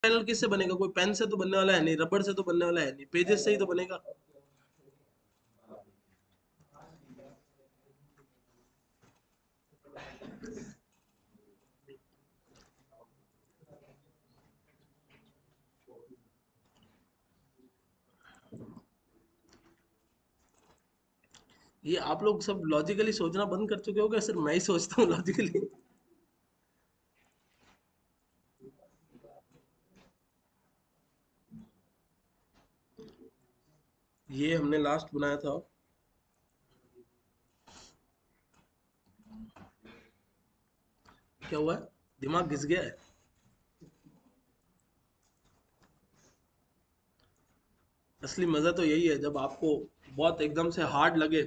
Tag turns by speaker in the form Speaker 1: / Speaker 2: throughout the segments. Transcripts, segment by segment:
Speaker 1: Panel किससे बनेगा? कोई पेन से तो बनने वाला है नहीं, रबड़ से तो बनने वाला है नहीं, पेजेस से ही तो बनेगा। ये आप लोग सब लॉजिकली सोचना बंद कर चुके हो क्या? सिर्फ मैं ही सोचता हूँ लॉजिकली? ये हमने लास्ट बनाया था। क्या हुआ है? दिमाग घिस गया है? असली मजा तो यही है जब आपको बहुत एकदम से हार्ड लगे,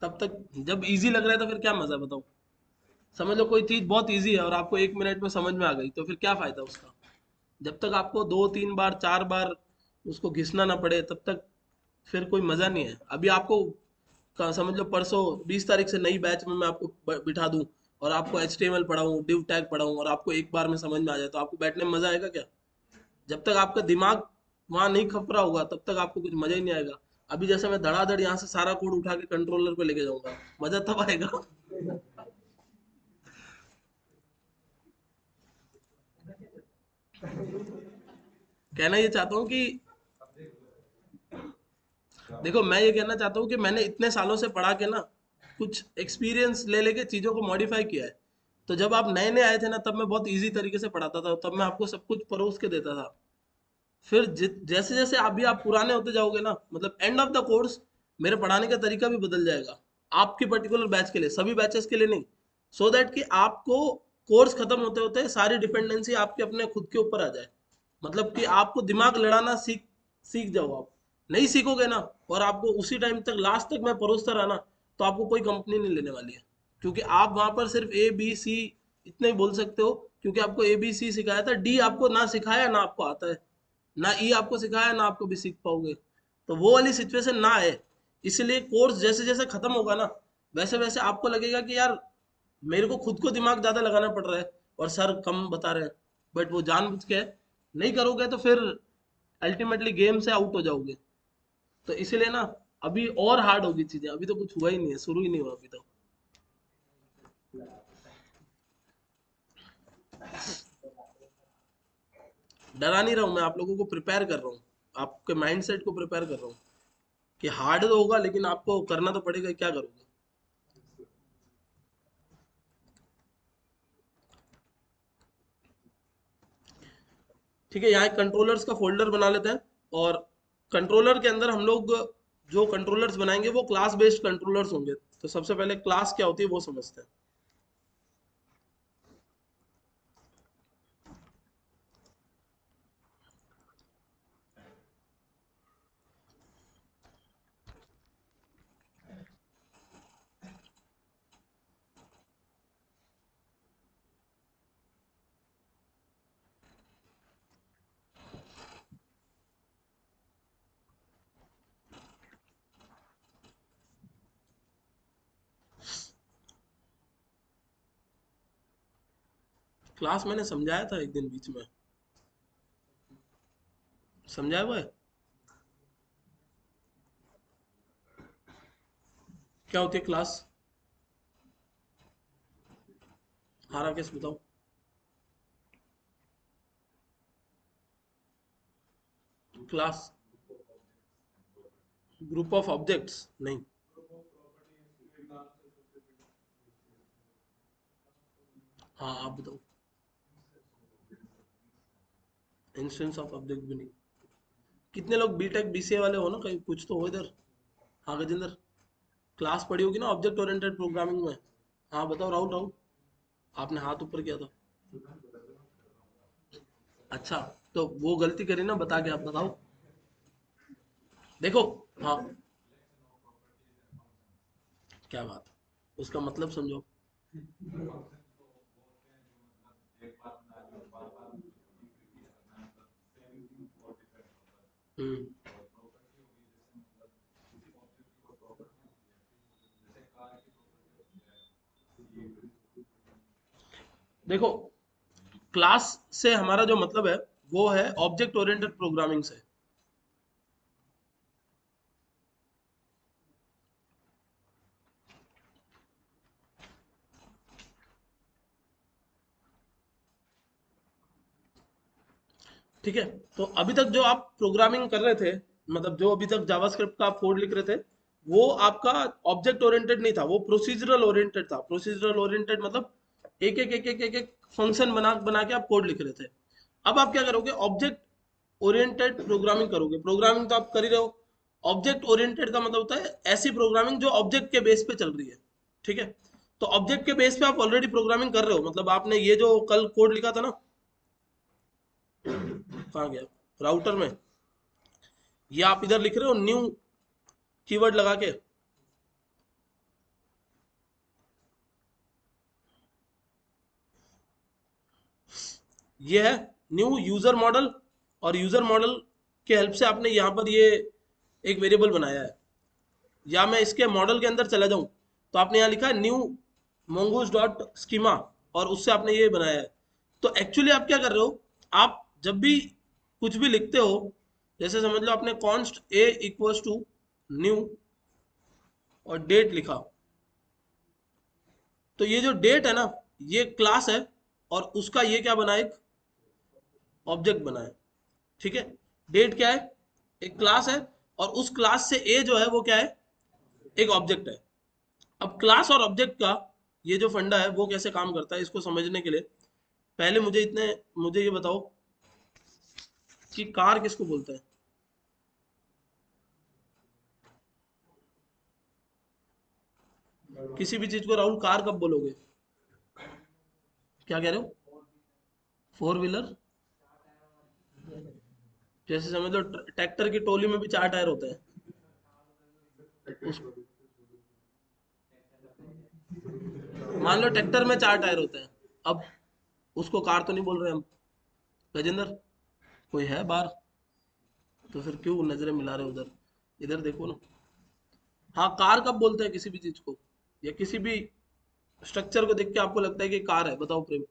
Speaker 1: तब तक। जब इजी लग रहा है तो फिर क्या मजा, बताओ? समझ लो कोई चीज बहुत इजी है और आपको 1 मिनट में समझ में आ गई, तो फिर क्या फायदा उसका? जब तक आपको 2 3 बार 4 बार उसको घिसना ना पड़े, तब तक फिर कोई मजा नहीं है। अभी आपको समझ लो परसों 20 तारीख से नई बैच में मैं आपको बिठा दूं और आपको HTML पढ़ाऊं, div टैग पढ़ाऊं और आपको एक बार में समझ में आ जाए, तो आपको बैठने में मजा आएगा क्या? जब तक आपका दिमाग वहां नहीं खप रहा होगा, तब तक आपको कुछ मजा ही नहीं आएगा। अभी जैसे मैं धड़ाधड़ यहाँ से सारा कोड उठा के कंट्रोलर पे लेके जाऊंगा, मजा तब आएगा। कहना ये चाहता हूँ कि देखो, मैं ये कहना चाहता हूँ कि मैंने इतने सालों से पढ़ा के ना कुछ एक्सपीरियंस ले लेके चीज़ों को मॉडिफाई किया है। तो जब आप नए नए आए थे ना, तब मैं बहुत इजी तरीके से पढ़ाता था, तब मैं आपको सब कुछ परोस के देता था। फिर जैसे जैसे अभी आप पुराने होते जाओगे ना, मतलब एंड ऑफ द कोर्स मेरे पढ़ाने का तरीका भी बदल जाएगा, आपके पर्टिकुलर बैच के लिए, सभी बैचेस के लिए नहीं। सो दैट कि आपको कोर्स खत्म होते होते सारी डिपेंडेंसी आपके अपने खुद के ऊपर आ जाए। मतलब कि आपको दिमाग लड़ाना सीख सीख जाओ आप। नहीं सीखोगे ना, और आपको उसी टाइम तक लास्ट तक मैं परोसता रहा ना, तो आपको कोई कंपनी नहीं लेने वाली है। क्योंकि आप वहां पर सिर्फ ABC इतने ही बोल सकते हो, क्योंकि आपको ABC सिखाया था, डी आपको ना सिखाया ना आपको आता है, ना ई आपको सिखाया ना आपको भी सीख पाओगे। तो वो वाली सिचुएशन ना आए, इसलिए कोर्स जैसे जैसे खत्म होगा ना, वैसे वैसे आपको लगेगा कि यार मेरे को खुद को दिमाग ज्यादा लगाना पड़ रहा है और सर कम बता रहे हैं। बट वो जानबूझ के है। नहीं करोगे तो फिर अल्टीमेटली गेम से आउट हो जाओगे। तो इसीलिए ना, अभी और हार्ड होगी चीजें, अभी तो कुछ हुआ ही नहीं है, शुरू ही नहीं हुआ अभी तो। डरा नहीं रहा हूँ मैं, आप लोगों को प्रिपेयर कर रहा हूँ, आपके माइंडसेट को प्रिपेयर कर रहा हूँ कि हार्ड तो होगा लेकिन आपको करना तो पड़ेगा, क्या करोगे? ठीक है, यहाँ एक कंट्रोलर्स का फोल्डर बना लेते हैं। और कंट्रोलर के अंदर हम लोग जो कंट्रोलर्स बनाएंगे वो क्लास बेस्ड कंट्रोलर्स होंगे। तो सबसे पहले क्लास क्या होती है वो समझते हैं। क्लास मैंने समझाया था एक दिन बीच में, समझाया हुआ है। क्या होती है क्लास? हाँ राकेश बताओ। क्लास ग्रुप ऑफ ऑब्जेक्ट्स नहीं। हाँ आप बताओ। इंस्टेंस ऑफ ऑब्जेक्ट भी नहीं। कितने लोग बीटेक BCA वाले हो ना, कहीं कुछ तो हो इधर? हाँ गजेंद्र, क्लास पढ़ी होगी ना ऑब्जेक्ट ओरिएंटेड प्रोग्रामिंग में। हाँ बताओ राहुल, राहुल आपने हाथ ऊपर किया था। अच्छा, तो वो गलती करी ना बता के, आप बताओ। देखो, हाँ, क्या बात है, उसका मतलब समझो। हम्म। देखो, क्लास से हमारा जो मतलब है वो है ऑब्जेक्ट ओरिएंटेड प्रोग्रामिंग से। ठीक है, तो अभी तक जो आप प्रोग्रामिंग कर रहे थे, मतलब जो अभी तक जावास्क्रिप्ट का आप कोड लिख रहे थे, वो आपका ऑब्जेक्ट ओरिएंटेड नहीं था, वो प्रोसीजरल ओरिएंटेड था। प्रोसीजरल ओरिएंटेड मतलब एक फंक्शन बना बना के आप कोड लिख रहे थे। अब आप क्या करोगे, ऑब्जेक्ट ओरिएंटेड प्रोग्रामिंग करोगे। प्रोग्रामिंग तो आप कर ही रहे हो। ऑब्जेक्ट ओरिएंटेड का मतलब होता है ऐसी प्रोग्रामिंग जो ऑब्जेक्ट के बेस पे चल रही है। ठीक है, तो ऑब्जेक्ट के बेस पे आप ऑलरेडी प्रोग्रामिंग कर रहे हो, मतलब आपने ये जो कल कोड लिखा था ना, कहाँ गया, राउटर में, ये आप इधर लिख रहे हो न्यू कीवर्ड लगा के। ये है न्यू यूजर मॉडल, और यूजर मॉडल के हेल्प से आपने यहाँ पर ये एक वेरिएबल बनाया है। या मैं इसके मॉडल के अंदर चला जाऊं, तो आपने यहाँ लिखा है न्यू mongoose डॉट स्कीमा, और उससे आपने ये बनाया है। तो एक्चुअली आप क्या कर रहे हो, आप जब भी कुछ भी लिखते हो, जैसे समझ लो आपने const a equals to new और डेट लिखा, तो ये जो डेट है ना, ये क्लास है, और उसका ये क्या बना, एक ऑब्जेक्ट बना है। ठीक है, डेट क्या है, एक क्लास है, और उस क्लास से ए जो है वो क्या है, एक ऑब्जेक्ट है। अब क्लास और ऑब्जेक्ट का ये जो फंडा है वो कैसे काम करता है, इसको समझने के लिए पहले मुझे ये बताओ कि कार किसको बोलते हैं। किसी भी चीज को राहुल कार कब बोलोगे, क्या कह रहे हो, फोर व्हीलर, जैसे समझ लो ट्रैक्टर की टोली में भी चार टायर होते हैं। उस मान लो ट्रैक्टर में चार टायर होते हैं, अब उसको कार तो नहीं बोल रहे हम। गजेंद्र, कोई है बाहर, तो फिर क्यों नजरें मिला रहे हो उधर, इधर देखो ना। हाँ, कार कब बोलते हैं किसी भी चीज को, या किसी भी स्ट्रक्चर को देख के आपको लगता है कि कार है, बताओ प्रेम।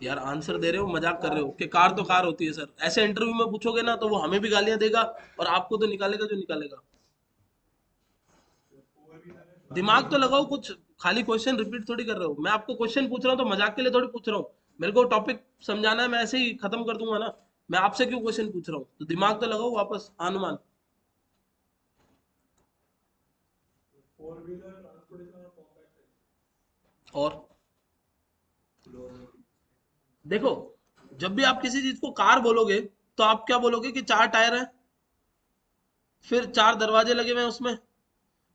Speaker 1: यार आंसर दे रहे हो, मजाक कर रहे हो कि कार तो कार होती है सर, ऐसे इंटरव्यू में पूछोगे ना तो वो हमें भी गालियां देगा, और आपको तो निकालेगा जो निकालेगा। दिमाग तो लगाओ कुछ, खाली क्वेश्चन रिपीट थोड़ी कर रहे हो। मैं आपको क्वेश्चन पूछ रहा हूँ तो मजाक के लिए थोड़ी पूछ रहा हूँ। मेरे को टॉपिक समझाना है, मैं ऐसे ही खत्म कर दूंगा ना। मैं आपसे क्यों क्वेश्चन पूछ रहा हूँ, तो दिमाग तो लगाओ वापस अनुमान। और देखो, जब भी आप किसी चीज को कार बोलोगे, तो आप क्या बोलोगे कि चार टायर है, फिर चार दरवाजे लगे हुए हैं उसमें,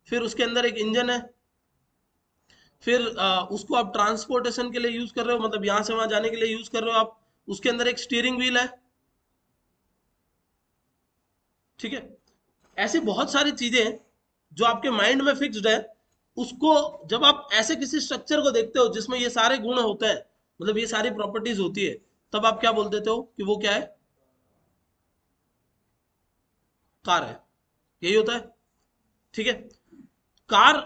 Speaker 1: फिर उसके अंदर एक इंजन है, फिर उसको आप ट्रांसपोर्टेशन के लिए यूज कर रहे हो, मतलब यहां से वहां जाने के लिए यूज कर रहे हो आप। उसके अंदर एक स्टीयरिंग व्हील है। ठीक है, ऐसी बहुत सारी चीजें हैं जो आपके माइंड में फिक्स्ड है। उसको जब आप ऐसे किसी स्ट्रक्चर को देखते हो जिसमें ये सारे गुण होते हैं, मतलब ये सारी प्रॉपर्टीज होती है, तब आप क्या बोल देते हो कि वो क्या है, कार है। यही होता है। ठीक है, कार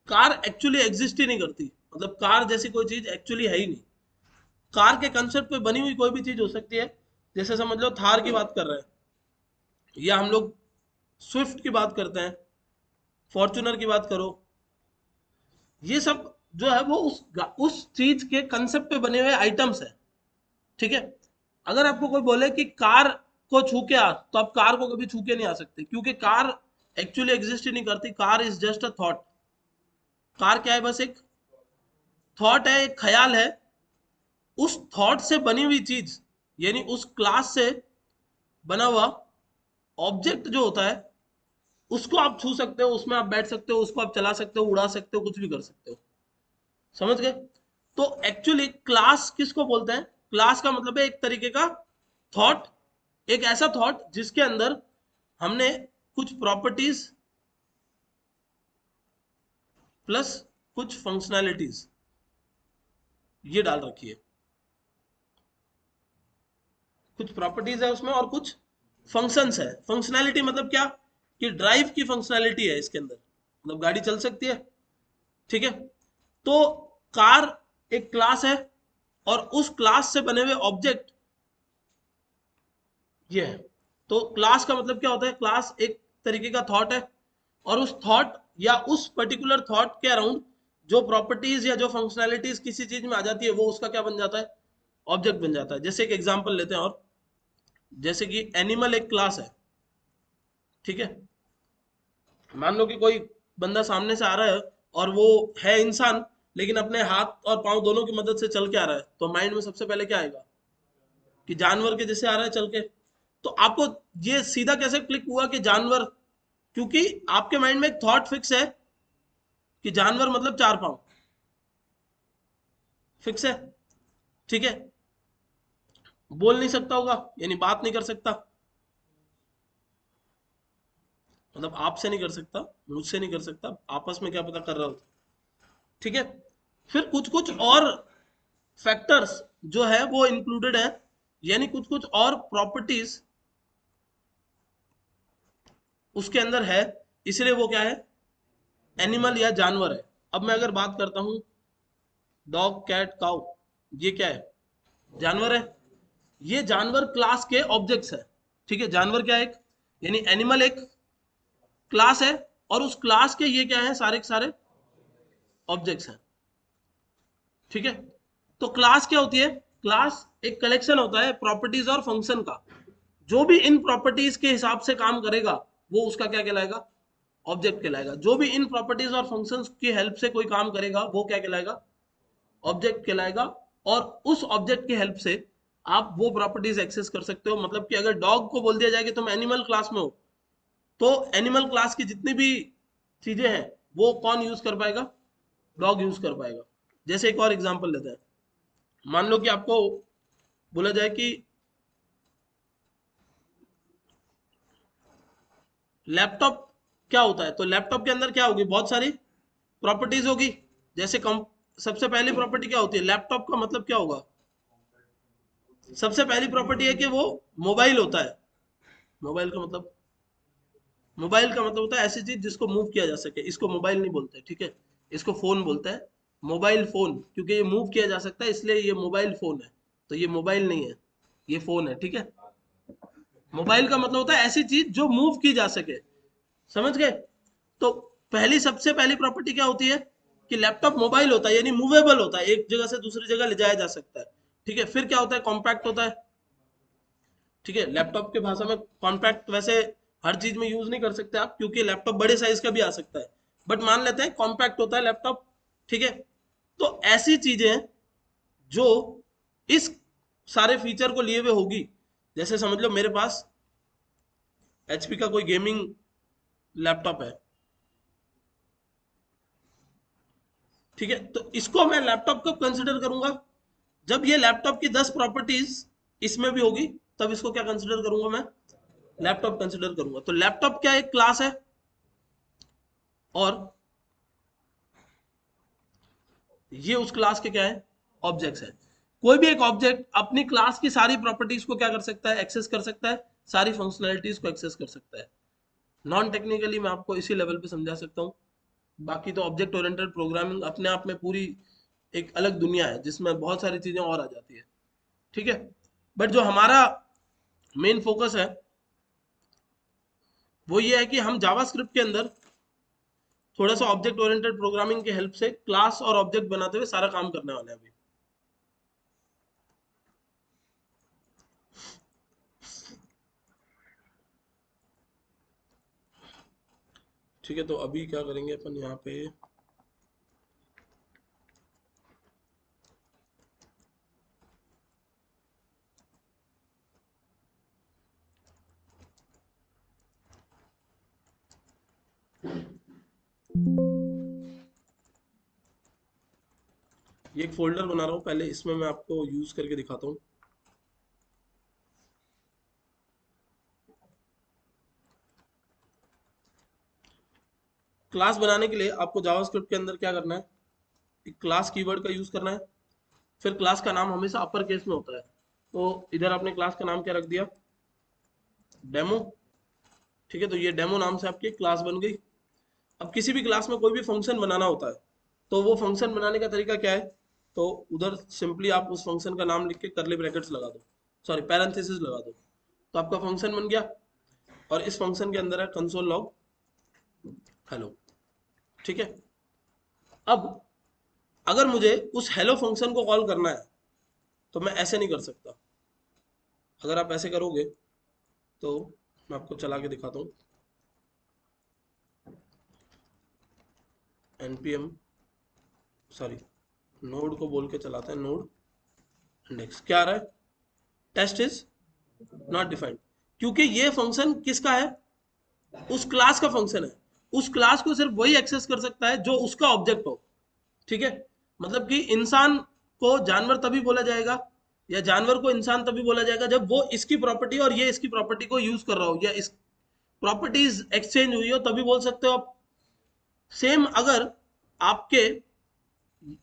Speaker 1: कार एक्चुअली एग्जिस्ट ही नहीं करती, मतलब कार जैसी कोई चीज एक्चुअली है ही नहीं। कार के कंसेप्ट पे बनी हुई कोई भी चीज हो सकती है। जैसे समझ लो थार की बात कर रहे हैं, या हम लोग स्विफ्ट की बात करते हैं, फॉर्चूनर की बात करो, ये सब जो है वो उस चीज के कंसेप्ट पे बने हुए आइटम्स है। ठीक है, अगर आपको कोई बोले कि कार को छू के आ, तो आप कार को कभी छू के नहीं आ सकते, क्योंकि कार एक्चुअली एग्जिस्ट ही नहीं करती। Car is just a thought. Car क्या है, बस एक थॉट है, एक ख्याल है। उस थॉट से बनी हुई चीज, यानी उस क्लास से बना हुआ ऑब्जेक्ट जो होता है, उसको आप छू सकते हो, उसमें आप बैठ सकते हो, उसको आप चला सकते हो, उड़ा सकते हो, कुछ भी कर सकते हो। समझ गए। तो एक्चुअली क्लास किसको बोलते हैं, क्लास का मतलब है एक तरीके का थॉट, एक ऐसा थॉट जिसके अंदर हमने कुछ प्रॉपर्टीज प्लस कुछ फंक्शनैलिटीज ये डाल रखी है। कुछ प्रॉपर्टीज है उसमें, और कुछ फंक्शंस है। फंक्शनैलिटी मतलब क्या, कि ड्राइव की फंक्शनैलिटी है इसके अंदर। मतलब गाड़ी चल सकती है, ठीक है। तो कार एक क्लास है, और उस क्लास से बने हुए ऑब्जेक्ट ये है। तो क्लास का मतलब क्या होता है? क्लास एक तरीके का थॉट है, और उस थॉट या उस पर्टिकुलर थॉट के अराउंड जो प्रॉपर्टीज या जो फंक्शनैलिटीज किसी चीज में आ जाती है, वो उसका क्या बन जाता है? ऑब्जेक्ट बन जाता है। जैसे एक एग्जांपल लेते हैं, और जैसे कि एनिमल एक क्लास है, ठीक है। मान लो कि कोई बंदा सामने से आ रहा है, और वो है इंसान, लेकिन अपने हाथ और पांव दोनों की मदद से चल के आ रहा है, तो माइंड में सबसे पहले क्या आएगा? कि जानवर के जैसे आ रहा है चल के। तो आपको ये सीधा कैसे क्लिक हुआ कि जानवर? क्योंकि आपके माइंड में एक थॉट फिक्स है कि जानवर मतलब चार पांव, फिक्स है, ठीक है। बोल नहीं सकता होगा, यानी बात नहीं कर सकता, मतलब आपसे नहीं कर सकता, मुझसे नहीं कर सकता, आपस में क्या पता कर रहा हो, ठीक है। फिर कुछ कुछ और फैक्टर्स जो है वो इंक्लूडेड है, यानी कुछ कुछ और प्रॉपर्टीज उसके अंदर है, इसलिए वो क्या है? एनिमल या जानवर है। अब मैं अगर बात करता हूं डॉग, कैट, काउ, ये क्या है? जानवर है। ये जानवर क्लास के ऑब्जेक्ट्स है, ठीक है। जानवर क्या है? एक, यानी एनिमल एक क्लास है, और उस क्लास के ये क्या है? सारे के सारे ऑब्जेक्ट्स हैं, ठीक है। तो क्लास क्या होती है? क्लास एक कलेक्शन होता है प्रॉपर्टीज और फंक्शन का। जो भी इन प्रॉपर्टीज के हिसाब से काम करेगा, वो उसका क्या कहलाएगा? ऑब्जेक्ट कहलाएगा। जो भी इन प्रॉपर्टीज और फंक्शंस की हेल्प से कोई काम करेगा, वो क्या कहलाएगा? ऑब्जेक्ट कहलाएगा। और उस ऑब्जेक्ट की हेल्प से आप वो प्रॉपर्टीज एक्सेस कर सकते हो। मतलब कि अगर डॉग को बोल दिया जाए कि तुम एनिमल क्लास में हो, तो एनिमल क्लास की जितनी भी चीजें हैं, वो कौन यूज कर पाएगा? डॉग यूज कर पाएगा। जैसे एक और एग्जांपल लेते हैं। मान लो कि आपको बोला जाए कि लैपटॉप क्या होता है, तो लैपटॉप के अंदर क्या होगी? बहुत सारी प्रॉपर्टीज होगी। जैसे कम सबसे पहली प्रॉपर्टी क्या होती है? लैपटॉप का मतलब क्या होगा? सबसे पहली प्रॉपर्टी है कि वो मोबाइल होता है। मोबाइल का मतलब, मोबाइल का मतलब होता है ऐसी चीज जिसको मूव किया जा सके। इसको मोबाइल नहीं बोलते, ठीक है। इसको फोन बोलते हैं, मोबाइल फोन, क्योंकि ये मूव किया जा सकता है, इसलिए ये मोबाइल फोन है। तो ये मोबाइल नहीं है, ये फोन है, ठीक है। मोबाइल का मतलब होता है ऐसी चीज जो मूव की जा सके, समझ गए? तो पहली सबसे पहली प्रॉपर्टी क्या होती है? कि लैपटॉप मोबाइल होता है, यानी मूवेबल होता है, एक जगह से दूसरी जगह ले जाया जा सकता है, ठीक है। फिर क्या होता है? कॉम्पैक्ट होता है, ठीक है। लैपटॉप के भाषा में कॉम्पैक्ट वैसे हर चीज में यूज नहीं कर सकते आप, क्योंकि लैपटॉप बड़े साइज का भी आ सकता है, बट मान लेते हैं कॉम्पैक्ट होता है लैपटॉप, ठीक है। तो ऐसी चीजें जो इस सारे फीचर को लिए हुए होगी, जैसे समझ लो मेरे पास एचपी का कोई गेमिंग लैपटॉप है, ठीक है। तो इसको मैं लैपटॉप कब कंसिडर करूंगा? जब ये लैपटॉप की 10 प्रॉपर्टीज इसमें भी होगी, तब इसको क्या कंसिडर करूंगा मैं? लैपटॉप कंसिडर करूंगा। तो लैपटॉप क्या एक क्लास है, और ये उस क्लास के क्या है? ऑब्जेक्ट्स है। कोई भी एक ऑब्जेक्ट अपनी क्लास की सारी प्रॉपर्टीज को क्या कर सकता है? एक्सेस कर सकता है, सारी फंक्शनैलिटीज को एक्सेस कर सकता है। नॉन टेक्निकली मैं आपको इसी लेवल पे समझा सकता हूँ। बाकी तो ऑब्जेक्ट ओरिएंटेड प्रोग्रामिंग अपने आप में पूरी एक अलग दुनिया है, जिसमें बहुत सारी चीजें और आ जाती है, ठीक है। बट जो हमारा मेन फोकस है, वो ये है कि हम जावास्क्रिप्ट के अंदर थोड़ा सा ऑब्जेक्ट ओरिएंटेड प्रोग्रामिंग की हेल्प से क्लास और ऑब्जेक्ट बनाते हुए सारा काम करने वाले हैं अभी। ठीक है, तो अभी क्या करेंगे अपन यहाँ पे, ये एक फोल्डर बना रहा हूँ, पहले इसमें मैं आपको यूज करके दिखाता हूँ। क्लास बनाने के लिए आपको जावास्क्रिप्ट के अंदर क्या करना है? एक क्लास कीवर्ड का यूज करना है। फिर क्लास का नाम हमेशा अपर केस में होता है, तो इधर आपने क्लास का नाम क्या रख दिया? डेमो, ठीक है। तो ये डेमो नाम से आपकी क्लास बन गई। अब किसी भी क्लास में कोई भी फंक्शन बनाना होता है, तो वो फंक्शन बनाने का तरीका क्या है? तो उधर सिंपली आप उस फंक्शन का नाम लिख के करली ब्रैकेट्स लगा दो, सॉरी पैरेंथेसिस लगा दो, तो आपका फंक्शन बन गया। और इस फंक्शन के अंदर है कंसोल लॉग हेलो। ठीक है। अब अगर मुझे उस हेलो फंक्शन को कॉल करना है तो मैं ऐसे नहीं कर सकता। अगर आप ऐसे करोगे तो मैं आपको चला के दिखाता हूँ। npm सॉरी नोड को बोल के चलाते हैं, नोड इंडेक्स क्या आ रहा है? टेस्ट इज नॉट डिफाइंड, क्योंकि ये फंक्शन किसका है? उस क्लास का फंक्शन है। उस क्लास को सिर्फ वही एक्सेस कर सकता है जो उसका ऑब्जेक्ट हो। ठीक है। मतलब कि इंसान को जानवर तभी बोला जाएगा, या जानवर को इंसान तभी बोला जाएगा जब वो इसकी प्रॉपर्टी और ये इसकी प्रॉपर्टी को यूज कर रहा हो, या इस प्रॉपर्टीज एक्सचेंज हुई हो, तभी बोल सकते हो आप। सेम अगर आपके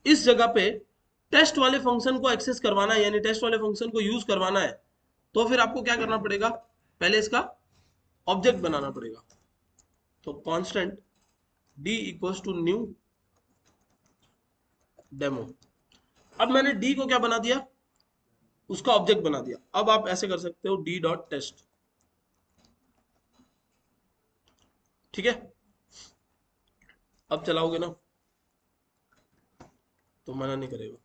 Speaker 1: इस जगह पे टेस्ट वाले फंक्शन को एक्सेस करवाना है, यानी टेस्ट वाले फंक्शन को यूज करवाना है, तो फिर आपको क्या करना पड़ेगा? पहले इसका ऑब्जेक्ट बनाना पड़ेगा। तो constant d equals to new demo. अब मैंने d को क्या बना दिया? उसका ऑब्जेक्ट बना दिया। अब आप ऐसे कर सकते हो d डॉट टेस्ट। ठीक है। अब चलाओगे ना तो मना नहीं करेगा।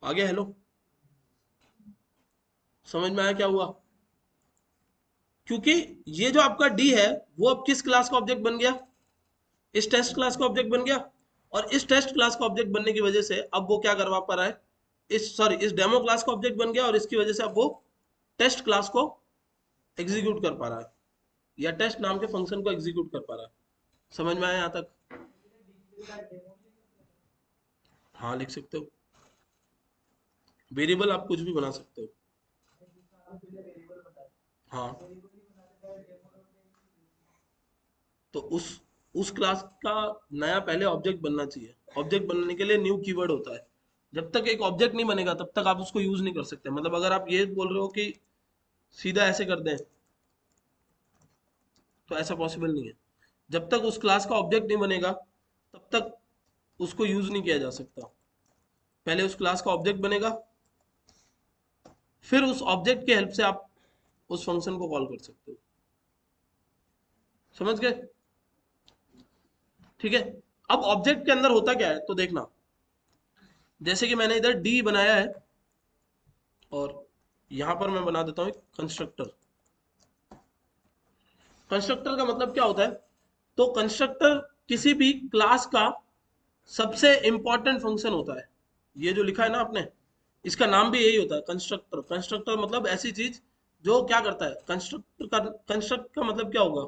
Speaker 1: आ गया हेलो? समझ में आया क्या हुआ? क्योंकि ये जो आपका d है वो अब किस क्लास का ऑब्जेक्ट बन गया? इस टेस्ट क्लास का ऑब्जेक्ट बन गया। और इस टेस्ट क्लास का ऑब्जेक्ट बनने की वजह से अब वो क्या करवा पा रहा है? इस डेमो क्लास का ऑब्जेक्ट बन गया, और इसकी वजह से अब वो टेस्ट क्लास को एग्जीक्यूट कर पा रहा है, या टेस्ट नाम के फंक्शन को एग्जीक्यूट कर पा रहा है। समझ में आया यहाँ तक? हाँ लिख सकते हो। वेरिएबल आप कुछ भी बना सकते हो। हाँ, तो उस क्लास का नया पहले ऑब्जेक्ट बनना चाहिए। ऑब्जेक्ट बनने के लिए न्यू कीवर्ड होता है। जब तक एक ऑब्जेक्ट नहीं बनेगा तब तक आप उसको यूज नहीं कर सकते। मतलब अगर आप ये बोल रहे हो कि सीधा ऐसे कर दें, तो ऐसा पॉसिबल नहीं है। जब तक उस क्लास का ऑब्जेक्ट नहीं बनेगा तब तक उसको यूज नहीं किया जा सकता। पहले उस क्लास का ऑब्जेक्ट बनेगा, फिर उस ऑब्जेक्ट के हेल्प से आप उस फंक्शन को कॉल कर सकते हो। समझ गए? ठीक है। अब ऑब्जेक्ट के अंदर होता क्या है तो देखना। जैसे कि मैंने इधर डी बनाया है, और यहां पर मैं बना देता हूं एक कंस्ट्रक्टर। कंस्ट्रक्टर का मतलब क्या होता है? तो कंस्ट्रक्टर किसी भी क्लास का सबसे इंपॉर्टेंट फंक्शन होता है। ये जो लिखा है ना आपने, इसका नाम भी यही होता है, कंस्ट्रक्टर। कंस्ट्रक्टर मतलब ऐसी चीज जो क्या करता है। कंस्ट्रक्ट का मतलब क्या होगा?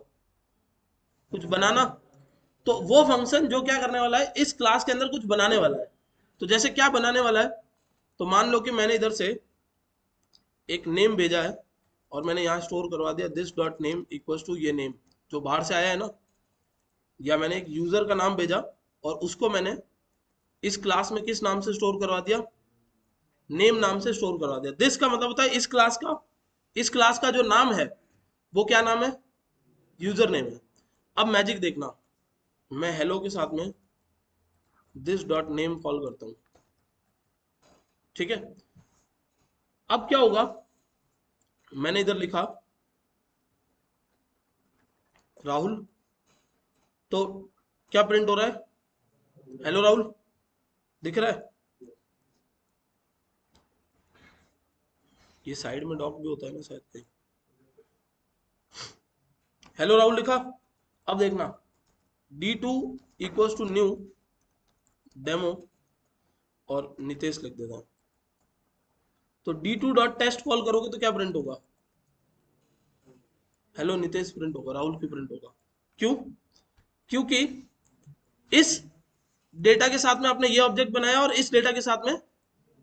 Speaker 1: कुछ बनाना। तो वो फंक्शन जो क्या करने वाला है, इस क्लास के अंदर कुछ बनाने वाला है। तो जैसे क्या बनाने वाला है? तो मान लो कि मैंने इधर से एक नेम भेजा है, और मैंने यहाँ स्टोर करवा दिया this dot name equals to ये नेम जो बाहर से आया है ना। या मैंने एक यूजर का नाम भेजा, और उसको मैंने इस क्लास में किस नाम से स्टोर करवा दिया? नेम नाम से स्टोर करवा दिया। दिस का मतलब होता है इस क्लास का जो नाम है वो क्या नाम है? यूजर नेम है। अब मैजिक देखना, मैं हेलो के साथ में दिस डॉट नेम कॉल करता हूं। ठीक है। अब क्या होगा? मैंने इधर लिखा राहुल, तो क्या प्रिंट हो रहा है? हेलो राहुल दिख रहा है? ये साइड में डॉक भी होता है ना शायद कहीं। हेलो राहुल लिखा। अब देखना d2 equals to new demo, और नितेश लिख देता हूं। तो d2 डॉट टेस्ट कॉल करोगे तो क्या प्रिंट होगा? हेलो नितेश प्रिंट होगा, राहुल की प्रिंट होगा। क्यों? क्योंकि इस डेटा के साथ में आपने ये ऑब्जेक्ट बनाया, और इस डेटा के साथ में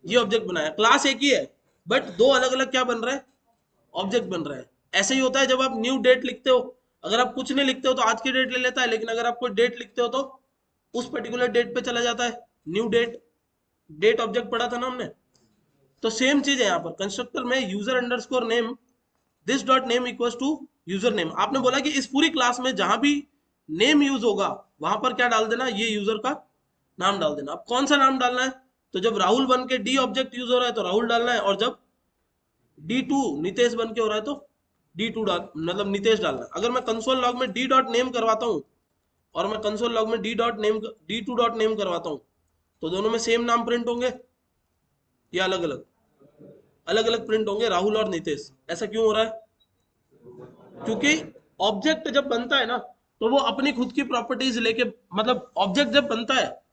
Speaker 1: ये ऑब्जेक्ट बनाया। क्लास एक ही है, बट दो अलग अलग क्या बन रहा है? ऑब्जेक्ट बन रहा है। ऐसे ही होता है जब आप न्यू डेट लिखते हो। अगर आप कुछ नहीं लिखते हो तो आज की डेट ले लेता है, लेकिन अगर आप कोई डेट लिखते हो तो उस पर्टिकुलर डेट पे चला जाता है। न्यू डेट, डेट ऑब्जेक्ट पढ़ा था ना हमने। तो सेम चीज है यहाँ पर कंस्ट्रक्टर में, user underscore name this dot name equals to user name, आपने बोला कि इस पूरी क्लास में जहां भी नेम यूज होगा वहां पर क्या डाल देना, ये यूजर का नाम डाल देना। अब कौन सा नाम डालना है, तो जब राहुल बन के डी ऑब्जेक्ट यूज हो रहा है तो राहुल डालना है, और जब D2 नितेश बन के हो रहा है तो D2 डाल, मतलब नितेश डालना है। अगर मैं कंसोल लॉग में डी डॉट नेम करवाता हूँ और मैं कंसोल लॉग में D2 डॉट नेम करवाता हूँ, तो दोनों में सेम नाम प्रिंट होंगे या अलग अलग? अलग अलग प्रिंट होंगे, राहुल और नितेश। ऐसा क्यों हो रहा है? क्योंकि ऑब्जेक्ट जब बनता है ना, तो वो अपनी खुद की प्रॉपर्टीज लेके, मतलब ऑब्जेक्ट जब बनता है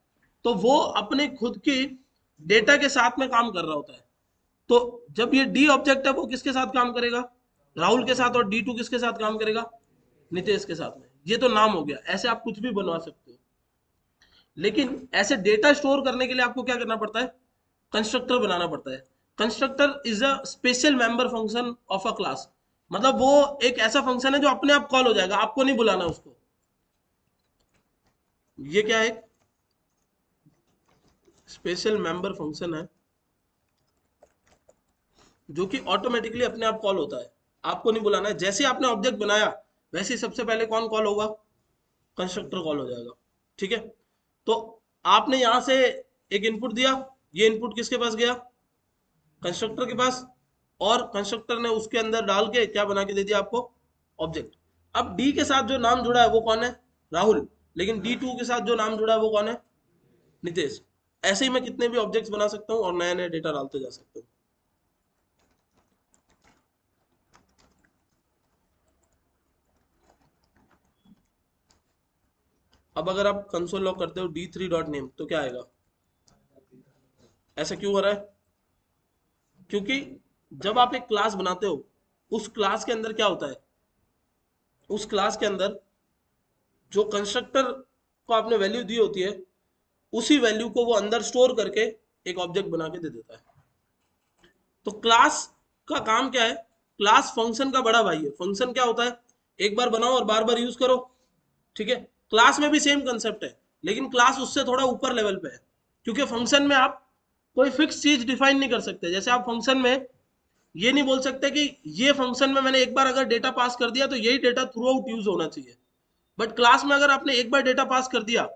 Speaker 1: तो वो अपने खुद की डेटा के साथ में काम कर रहा होता है। तो जब ये डी ऑब्जेक्ट है वो किसके साथ काम करेगा, राहुल के साथ, और D2 किसके साथ काम करेगा, नितेश के साथ में। ये तो नाम हो गया, ऐसे आप कुछ भी बनवा सकते हो। लेकिन ऐसे डेटा स्टोर करने के लिए आपको क्या करना पड़ता है, कंस्ट्रक्टर बनाना पड़ता है। Constructor is a special member function of a class, मतलब वो एक ऐसा फंक्शन है जो अपने आप कॉल हो जाएगा, आपको नहीं बुलाना उसको। ये क्या है, स्पेशल मेंबर फंक्शन है जो कि ऑटोमेटिकली अपने आप कॉल होता है, आपको नहीं बुलाना है। जैसे आपने ऑब्जेक्ट बनाया वैसे ही सबसे पहले कौन कॉल होगा, कंस्ट्रक्टर कॉल हो जाएगा। ठीक है, तो आपने यहां से एक इनपुट दिया, ये इनपुट किसके पास गया, कंस्ट्रक्टर के पास, और कंस्ट्रक्टर ने उसके अंदर डाल के क्या बना के दे दिया आपको, ऑब्जेक्ट। अब डी के साथ जो नाम जुड़ा है वो कौन है, राहुल, लेकिन D2 के साथ जो नाम जुड़ा है वो कौन है, नितेश। ऐसे ही मैं कितने भी ऑब्जेक्ट्स बना सकता हूँ और नए नए डेटा डालते जा सकता हूँ। अब अगर आप कंसोल लॉग करते हो D3 डॉट नेम तो क्या आएगा, ऐसा क्यों हो रहा है, क्योंकि जब आप एक क्लास बनाते हो उस क्लास के अंदर क्या होता है, उस क्लास के अंदर जो कंस्ट्रक्टर को आपने वैल्यू दी होती है उसी वैल्यू को वो अंदर स्टोर करके एक ऑब्जेक्ट बना के दे देता है। तो क्लास का काम क्या है, क्लास फंक्शन का बड़ा भाई है। फंक्शन क्या होता है, एक बार बनाओ और बार बार यूज करो। ठीक है, क्लास में भी सेम कंसेप्ट है, लेकिन क्लास उससे थोड़ा ऊपर लेवल पे है, क्योंकि फंक्शन में आप कोई फिक्स चीज डिफाइन नहीं कर सकते। जैसे आप फंक्शन में ये नहीं बोल सकते कि ये फंक्शन में मैंने एक बार अगर डेटा पास कर दिया तो यही डेटा थ्रू आउट यूज होना चाहिए। बट क्लास में अगर आपने एक बार डेटा पास कर दिया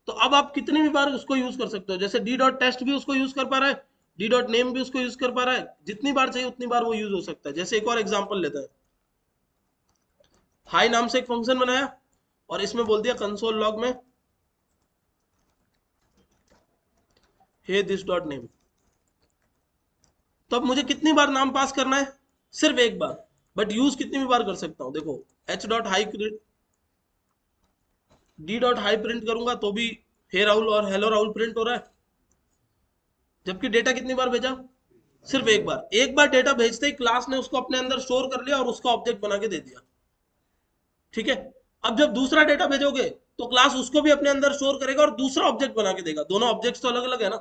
Speaker 1: तो अब आप कितनी भी बार उसको यूज कर सकते हो। जैसे D.test भी उसको यूज कर पा रहा है, D.name भी उसको यूज कर पा रहा है, जितनी बार चाहिए उतनी बार वो यूज हो सकता है। जैसे एक और एग्जांपल लेते हैं, हाई नाम से एक फंक्शन बनाया और इसमें बोल दिया कंसोल लॉग में हे दिस डॉट नेम। तो अब मुझे कितनी बार नाम पास करना है, सिर्फ एक बार, बट यूज कितनी भी बार कर सकता हूं। देखो D.हाई प्रिंट करूंगा तो भी हे राहुल और हेलो राहुल प्रिंट हो रहा है, जबकि डेटा कितनी बार भेजा, सिर्फ एक बार। एक बार डेटा भेजते ही क्लास ने उसको अपने अंदर स्टोर कर लिया और उसका ऑब्जेक्ट बना के दे दिया। ठीक है, अब जब दूसरा डेटा भेजोगे तो क्लास उसको भी अपने अंदर स्टोर करेगा और दूसरा ऑब्जेक्ट बना के देगा। दोनों ऑब्जेक्ट्स तो अलग अलग है ना,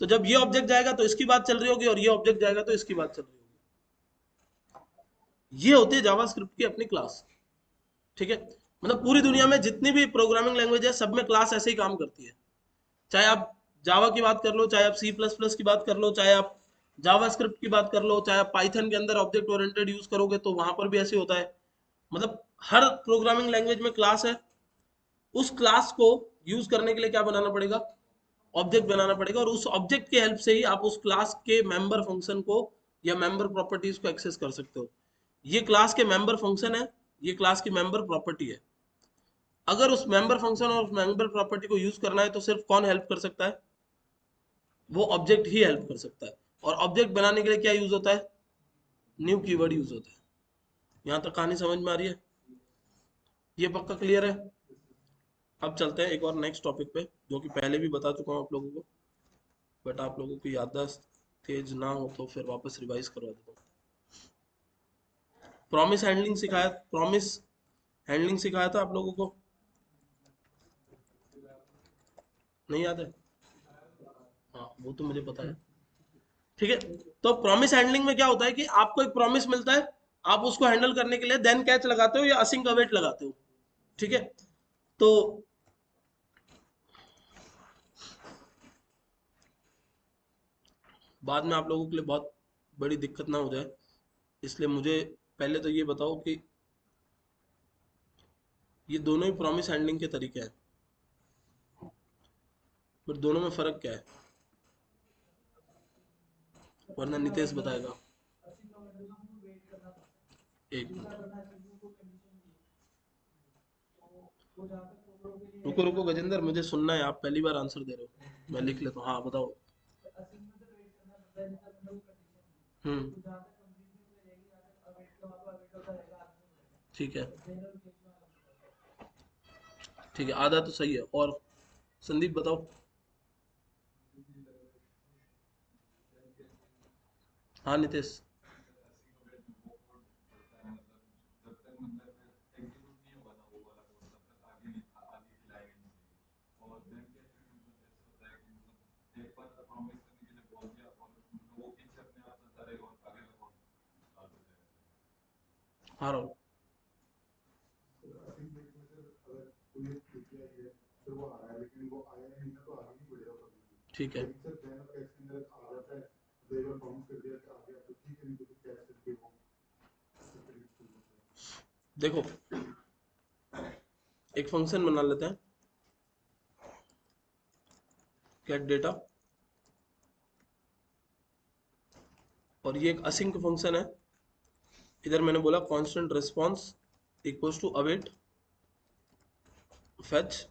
Speaker 1: तो जब ये ऑब्जेक्ट जाएगा तो इसकी बात चल रही होगी और ये ऑब्जेक्ट जाएगा तो इसकी बात चल रही होगी। ये होती है जावास्क्रिप्ट की अपनी क्लास। ठीक है, मतलब पूरी दुनिया में जितनी भी प्रोग्रामिंग लैंग्वेज है सब में क्लास ऐसे ही काम करती है। चाहे आप जावा की बात कर लो, चाहे आप C++ की बात कर लो, चाहे आप जावास्क्रिप्ट की बात कर लो, चाहे आप पाइथन के अंदर ऑब्जेक्ट ओरिएंटेड यूज करोगे तो वहां पर भी ऐसे होता है। मतलब हर प्रोग्रामिंग लैंग्वेज में क्लास है, उस क्लास को यूज करने के लिए क्या बनाना पड़ेगा, ऑब्जेक्ट बनाना पड़ेगा, और उस ऑब्जेक्ट के हेल्प से ही आप उस क्लास के मेंबर फंक्शन को या मेंबर प्रॉपर्टीज को एक्सेस कर सकते हो। ये क्लास के मेंबर फंक्शन है, ये क्लास की मेंबर प्रॉपर्टी है। अगर उस मेंबर फंक्शन और उस मेंबर प्रॉपर्टी को यूज करना है तो सिर्फ कौन हेल्प कर सकता है, वो ऑब्जेक्ट ही हेल्प कर सकता है। और ऑब्जेक्ट बनाने के लिए क्या यूज होता है, न्यू कीवर्ड यूज होता है। यहां तक कहानी समझ में आ रही है, ये पक्का क्लियर है। अब चलते हैं एक और नेक्स्ट टॉपिक पे, जो कि पहले भी बता चुका हूँ आप लोगों को, बट आप लोगों की याददाश्त तेज ना हो तो फिर वापस रिवाइज करवा देता हूँ। प्रॉमिस हैंडलिंग सिखाया था आप लोगों को, नहीं याद है? हाँ वो तो मुझे पता है। ठीक है, तो प्रॉमिस हैंडलिंग में क्या होता है कि आपको एक प्रॉमिस मिलता है, आप उसको हैंडल करने के लिए देन कैच लगाते हो या असिंक अवेट लगाते हो। ठीक है, तो बाद में आप लोगों के लिए बहुत बड़ी दिक्कत ना हो जाए, इसलिए मुझे पहले तो ये बताओ कि ये दोनों ही प्रॉमिस हैंडलिंग के तरीके हैं, पर दोनों में फर्क क्या है, वरना नितेश बताएगा। एक मिनट, रुको रुको गजेंद्र, मुझे सुनना है, आप पहली बार आंसर दे रहे हो, मैं लिख लेता हूँ। हाँ बताओ। हम्म। ठीक है, ठीक है, आधा तो सही है। और संदीप बताओ। हाँ नितेश। हाँ राहुल। ठीक है, देखो एक फंक्शन बना लेते हैं, गेट डेटा, और ये एक असिंक फंक्शन है। इधर मैंने बोला constant response equals to await fetch,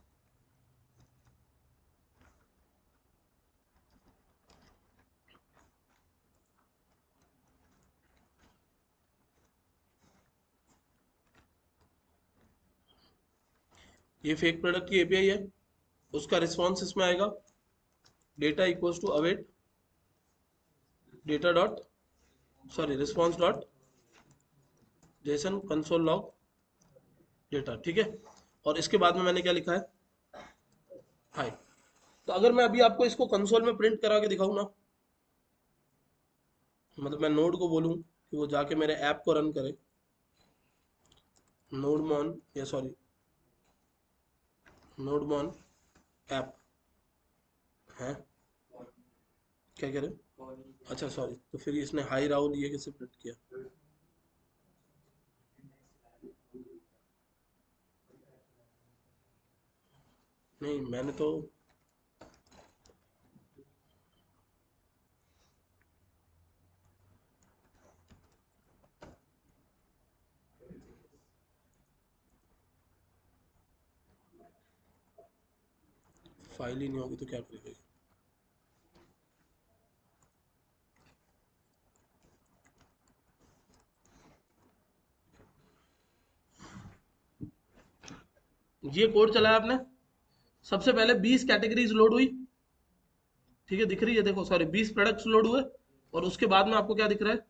Speaker 1: ये फेक प्रोडक्ट की एपीआई है, उसका रिस्पांस इसमें आएगा, data equals to await data dot, sorry response dot JSON console log data. ठीक है, और इसके बाद में मैंने क्या लिखा है, हाय। तो अगर मैं अभी आपको इसको कंसोल में प्रिंट करा के दिखाऊं ना, मतलब मैं नोड को बोलूं कि वो जाके मेरे ऐप को रन करे, नोड मॉन, या सॉरी नोड मॉन ऐप है, क्या कह रहे हो? अच्छा सॉरी, तो फिर इसने हाई राहुल ये कैसे प्रिंट किया? नहीं मैंने तो, फाइल ही नहीं होगी तो क्या करेगा? ये कोड चलाया आपने, सबसे पहले 20 कैटेगरीज लोड हुई, ठीक है, दिख रही है, देखो सॉरी 20 प्रोडक्ट्स लोड हुए, और उसके बाद में आपको क्या दिख रहा है,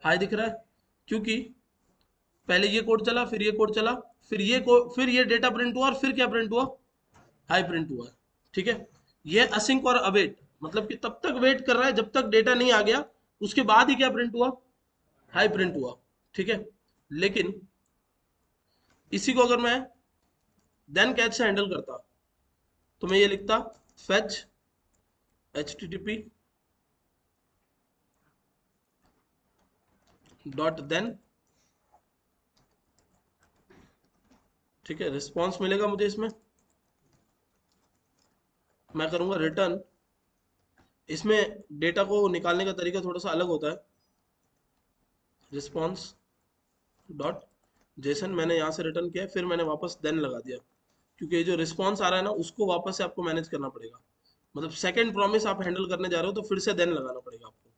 Speaker 1: हाई दिख रहा है, क्योंकि पहले ये कोड चला, फिर ये कोड चला, फिर ये कोड, फिर ये डेटा प्रिंट हुआ, और फिर क्या प्रिंट हुआ, हाई प्रिंट हुआ। ठीक है, ये असिंक और अवेट, मतलब कि तब तक वेट कर रहा है जब तक डेटा नहीं आ गया, उसके बाद ही क्या प्रिंट हुआ, हाई प्रिंट हुआ। ठीक है, लेकिन इसी को अगर मैं देन कैच से हैंडल करता, तो मैं ये लिखता फेच http डॉट देन, ठीक है, रिस्पॉन्स मिलेगा मुझे इसमें, मैं करूंगा रिटर्न। इसमें डेटा को निकालने का तरीका थोड़ा सा अलग होता है, रिस्पॉन्स डॉट जेसन मैंने यहाँ से रिटर्न किया, फिर मैंने वापस देन लगा दिया, क्योंकि ये जो रिस्पॉन्स आ रहा है ना, उसको वापस से आपको मैनेज करना पड़ेगा, मतलब सेकंड प्रॉमिस आप हैंडल करने जा रहे हो तो फिर से देन लगाना पड़ेगा आपको।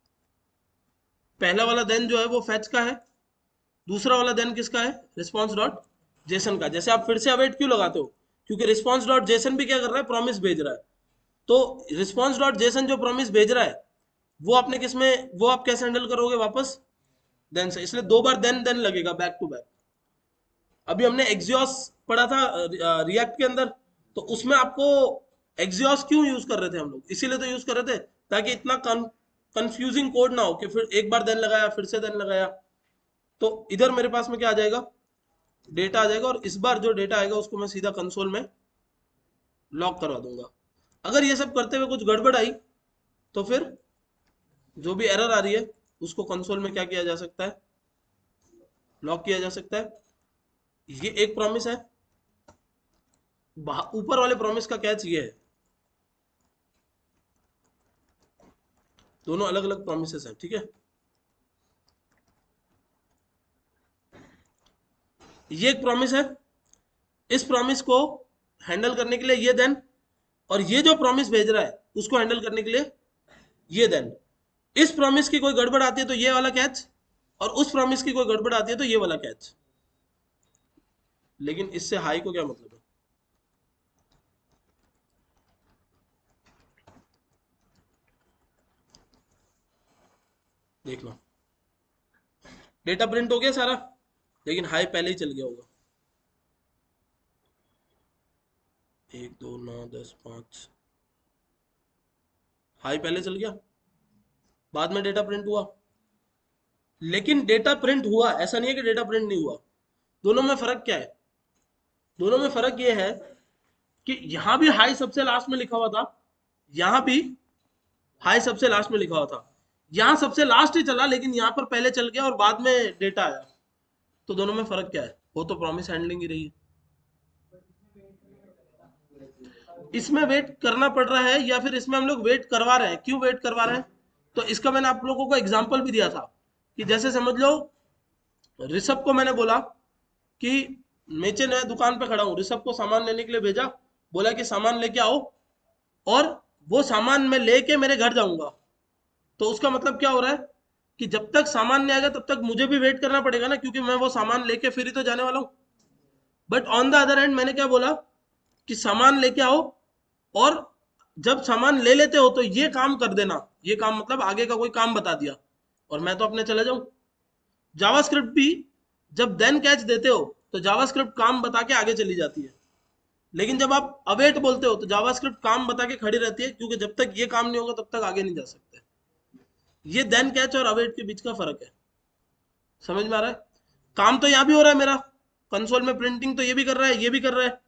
Speaker 1: पहला वाला देन जो है वो फैच का है, दूसरा वाला देन किसका है, रिस्पॉन्स डॉट जेसन का। जैसे आप फिर से अवेट क्यों लगाते हो, क्योंकि रिस्पॉन्स डॉट जेसन भी क्या कर रहा है, प्रॉमिस भेज रहा है, तो रिस्पॉन्स डॉट जेसन जो प्रॉमिस भेज रहा है, वो आपने किस में, वो आप कैसे हैंडल करोगे वापस, देन से, इसलिए दो बार देन देन लगेगा बैक टू बैक। अभी हमने एक्सियोस पढ़ा था रिएक्ट के अंदर, तो उसमें आपको एक्सियोस क्यों यूज कर रहे थे हम लोग, इसीलिए तो यूज कर रहे थे ताकि इतना कंफ्यूजिंग कोड ना हो कि फिर एक बार देन लगाया फिर से देन लगाया। तो इधर मेरे पास में क्या आ जाएगा, डेटा आ जाएगा, और इस बार जो डेटा आएगा उसको मैं सीधा कंसोल में लॉक करवा दूंगा। अगर ये सब करते हुए कुछ गड़बड़ आई, तो फिर जो भी एरर आ रही है उसको कंसोल में क्या किया जा सकता है, लॉक किया जा सकता है। ये एक प्रॉमिस है। ऊपर वाले प्रॉमिस का कैच ये है, दोनों अलग अलग प्रॉमिसेस हैं, ठीक है। ये एक प्रॉमिस है, इस प्रॉमिस को हैंडल करने के लिए ये देन, और ये जो प्रॉमिस भेज रहा है उसको हैंडल करने के लिए ये देन। इस प्रॉमिस की कोई गड़बड़ आती है तो ये वाला कैच, और उस प्रॉमिस की कोई गड़बड़ आती है तो ये वाला कैच। लेकिन इससे हाई को क्या मतलब है? देख लो, डेटा प्रिंट हो गया सारा, लेकिन हाई पहले ही चल गया होगा। 1 2 9 10 5, हाई पहले चल गया, बाद में डेटा प्रिंट हुआ। लेकिन डेटा प्रिंट हुआ, ऐसा नहीं है कि डेटा प्रिंट नहीं हुआ। दोनों में फर्क क्या है? दोनों में फर्क ये है कि यहां भी हाई सबसे लास्ट में लिखा हुआ था, यहां भी हाई सबसे लास्ट में लिखा हुआ था। यहां सबसे लास्ट ही चला, लेकिन यहां पर पहले चल गया और बाद में डेटा आया। तो दोनों में फर्क क्या है? वो तो प्रॉमिस हैंडलिंग ही रही है। इसमें वेट करना पड़ रहा है या फिर इसमें हम लोग वेट करवा रहे हैं? क्यों वेट करवा रहे हैं? तो इसका मैंने आप लोगों को एग्जांपल भी दिया था कि जैसे समझ लो, ऋषभ को मैंने बोला कि नीचे नया दुकान पे खड़ा हूँ, ऋषभ को सामान लेने के लिए भेजा, बोला कि सामान लेके आओ, और वो सामान मैं लेके मेरे घर जाऊंगा। तो उसका मतलब क्या हो रहा है कि जब तक सामान नहीं आएगा तब तक मुझे भी वेट करना पड़ेगा ना, क्योंकि मैं वो सामान लेके फिर ही तो जाने वाला हूँ। But on the other hand मैंने क्या बोला कि सामान लेके आओ, और जब सामान ले लेते हो तो ये काम कर देना। ये काम मतलब आगे का कोई काम बता दिया, और मैं तो अपने चले जाऊं। जावास्क्रिप्ट भी जब देन कैच देते हो तो जावास्क्रिप्ट काम बता के आगे चली जाती है, लेकिन जब आप अवेट बोलते हो तो जावास्क्रिप्ट काम बता के खड़ी रहती है, क्योंकि जब तक ये काम नहीं होगा तब तक आगे नहीं जा सकते। ये देन कैच और अवेट के बीच का फर्क है। समझ में आ रहा है? काम तो यहाँ भी हो रहा है मेरा, कंसोल में प्रिंटिंग तो ये भी कर रहा है, ये भी कर रहा है।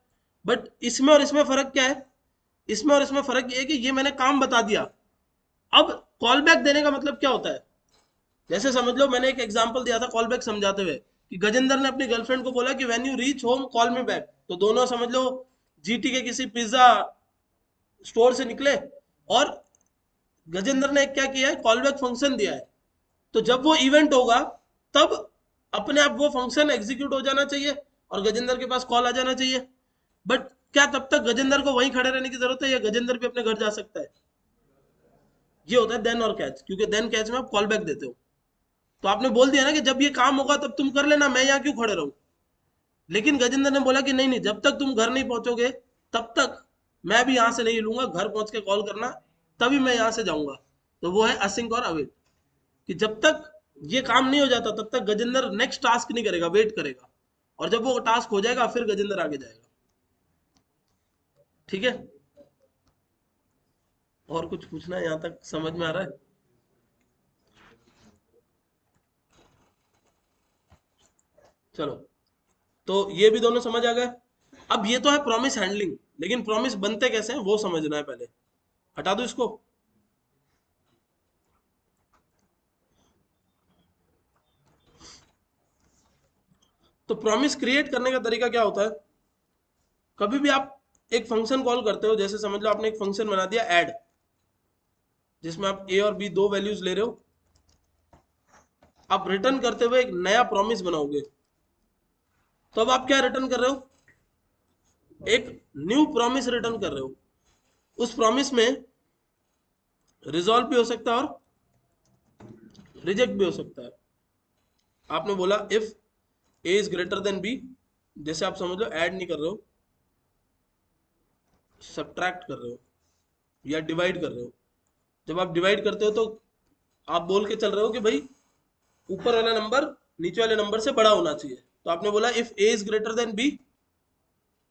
Speaker 1: बट इसमें और इसमें फर्क क्या है? इसमें और इसमें फर्क ये है कि ये मैंने काम बता दिया। अब कॉल बैक देने का मतलब क्या होता है? जैसे समझ लो, मैंने एक एग्जांपल दिया था कॉल बैक समझाते हुए कि गजेंद्र ने अपनी गर्लफ्रेंड को बोला कि when you reach home call me back. तो दोनों समझ लो जीटी के किसी पिज्जा स्टोर से निकले, और गजेंद्र ने क्या किया है, कॉल बैक फंक्शन दिया है। तो जब वो इवेंट होगा तब अपने आप वो फंक्शन एग्जीक्यूट हो जाना चाहिए और गजेंद्र के पास कॉल आ जाना चाहिए। बट क्या तब तक गजेंद्र को वहीं खड़े रहने की जरूरत है, या गजेंद्र भी अपने घर जा सकता है? ये होता है देन और कैच, क्योंकि देन कैच में आप कॉल बैक देते हो। तो आपने बोल दिया ना कि जब ये काम होगा तब तुम कर लेना, मैं यहाँ क्यों खड़े रहूं। लेकिन गजेंद्र ने बोला कि नहीं नहीं, जब तक तुम घर नहीं पहुंचोगे तब तक मैं भी यहाँ से नहीं लूंगा, घर पहुंच के कॉल करना, तभी मैं यहाँ से जाऊंगा। तो वो है असिंक और अवेट, कि जब तक ये काम नहीं हो जाता तब तक गजेंद्र नेक्स्ट टास्क नहीं करेगा, वेट करेगा, और जब वो टास्क हो जाएगा फिर गजेंद्र आगे जाएगा। ठीक है? और कुछ पूछना है? यहाँ तक समझ में आ रहा है? चलो, तो ये भी दोनों समझ आ गए। अब ये तो है प्रॉमिस हैंडलिंग, लेकिन प्रॉमिस बनते कैसे हैं वो समझना है पहले। हटा दो इसको। तो प्रॉमिस क्रिएट करने का तरीका क्या होता है? कभी भी आप एक फंक्शन कॉल करते हो, जैसे समझ लो आपने एक फंक्शन बना दिया ऐड, जिसमें आप ए और बी दो वैल्यूज ले रहे हो। आप रिटर्न करते हुए एक नया प्रॉमिस बनाओगे, तो अब आप क्या रिटर्न कर रहे हो? एक न्यू प्रॉमिस रिटर्न कर रहे हो। उस प्रॉमिस में रिजॉल्व भी हो सकता है और रिजेक्ट भी हो सकता है। आपने बोला if a is greater than b, जैसे आप समझ लो ऐड नहीं कर रहे हो, सब्ट्रैक्ट कर रहे हो या डिवाइड कर रहे हो। जब आप डिवाइड करते हो तो आप बोल के चल रहे हो कि भाई ऊपर वाला नंबर नीचे वाले नंबर से बड़ा होना चाहिए। तो आपने बोला if a is greater than b,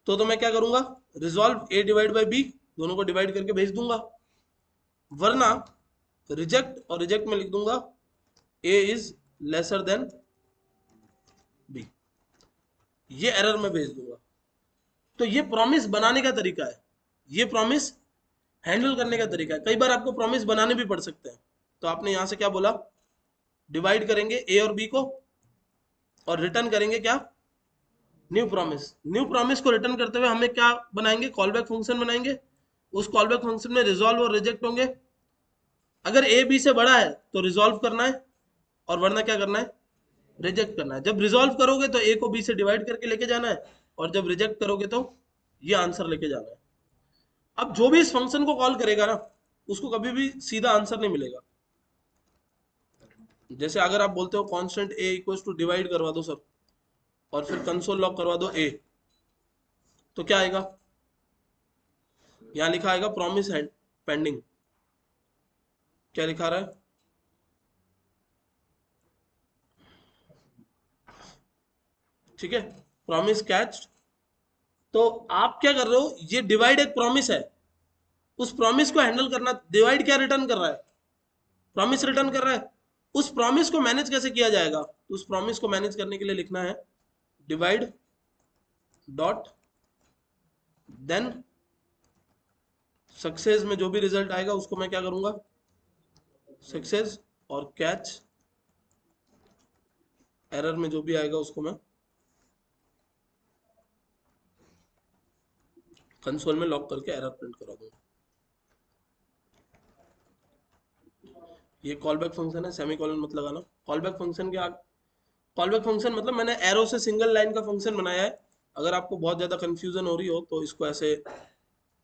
Speaker 1: तो मैं क्या करूंगा? Resolve a divide by b, दोनों को डिवाइड करके भेज दूंगा। वरना रिजेक्ट, और रिजेक्ट में लिख दूंगा ए इज लेसर देन बी, ये एरर में भेज दूंगा। तो ये प्रॉमिस बनाने का तरीका है, ये प्रॉमिस हैंडल करने का तरीका है। कई बार आपको प्रॉमिस बनाने भी पड़ सकते हैं। तो आपने यहां से क्या बोला? डिवाइड करेंगे ए और बी को, और रिटर्न करेंगे क्या? न्यू प्रॉमिस को रिटर्न करते हुए हमें क्या बनाएंगे, कॉलबैक फंक्शन बनाएंगे। उस कॉलबैक फंक्शन में रिजॉल्व और रिजेक्ट होंगे। अगर ए बी से बड़ा है तो रिजॉल्व करना है, और वरना क्या करना है, रिजेक्ट करना है। जब रिजॉल्व करोगे तो ए को बी से डिवाइड करके लेके जाना है, और जब रिजेक्ट करोगे तो ये आंसर लेके जाना है। अब जो भी इस फंक्शन को कॉल करेगा ना, उसको कभी भी सीधा आंसर नहीं मिलेगा। जैसे अगर आप बोलते हो constant a equals to divide करवा दो सर, और फिर कंसोल लॉग करवा दो ए, तो क्या आएगा, यहाँ लिखा आएगा प्रॉमिस एंड पेंडिंग। क्या लिखा रहा है, ठीक है, प्रॉमिस कैच। तो आप क्या कर रहे हो, ये डिवाइड एक प्रॉमिस है, उस प्रॉमिस को हैंडल करना। डिवाइड क्या रिटर्न कर रहा है, प्रॉमिस रिटर्न कर रहा है। उस प्रॉमिस को मैनेज कैसे किया जाएगा, तो उस प्रॉमिस को मैनेज करने के लिए लिखना है डिवाइड डॉट देन सक्सेस में जो भी रिजल्ट आएगा उसको मैं क्या करूंगा, सक्सेस, और कैच एरर में जो भी आएगा उसको मैं कंसोल में लॉक करके एरर प्रिंट करा दूंगा। ये कॉलबैक फंक्शन है, सेमीकोलन मत लगाना। कॉलबैक फंक्शन के कॉलबैक फंक्शन मतलब मैंने एरो से सिंगल लाइन का फंक्शन बनाया है। अगर आपको बहुत ज़्यादा कंफ्यूजन हो रही हो तो इसको ऐसे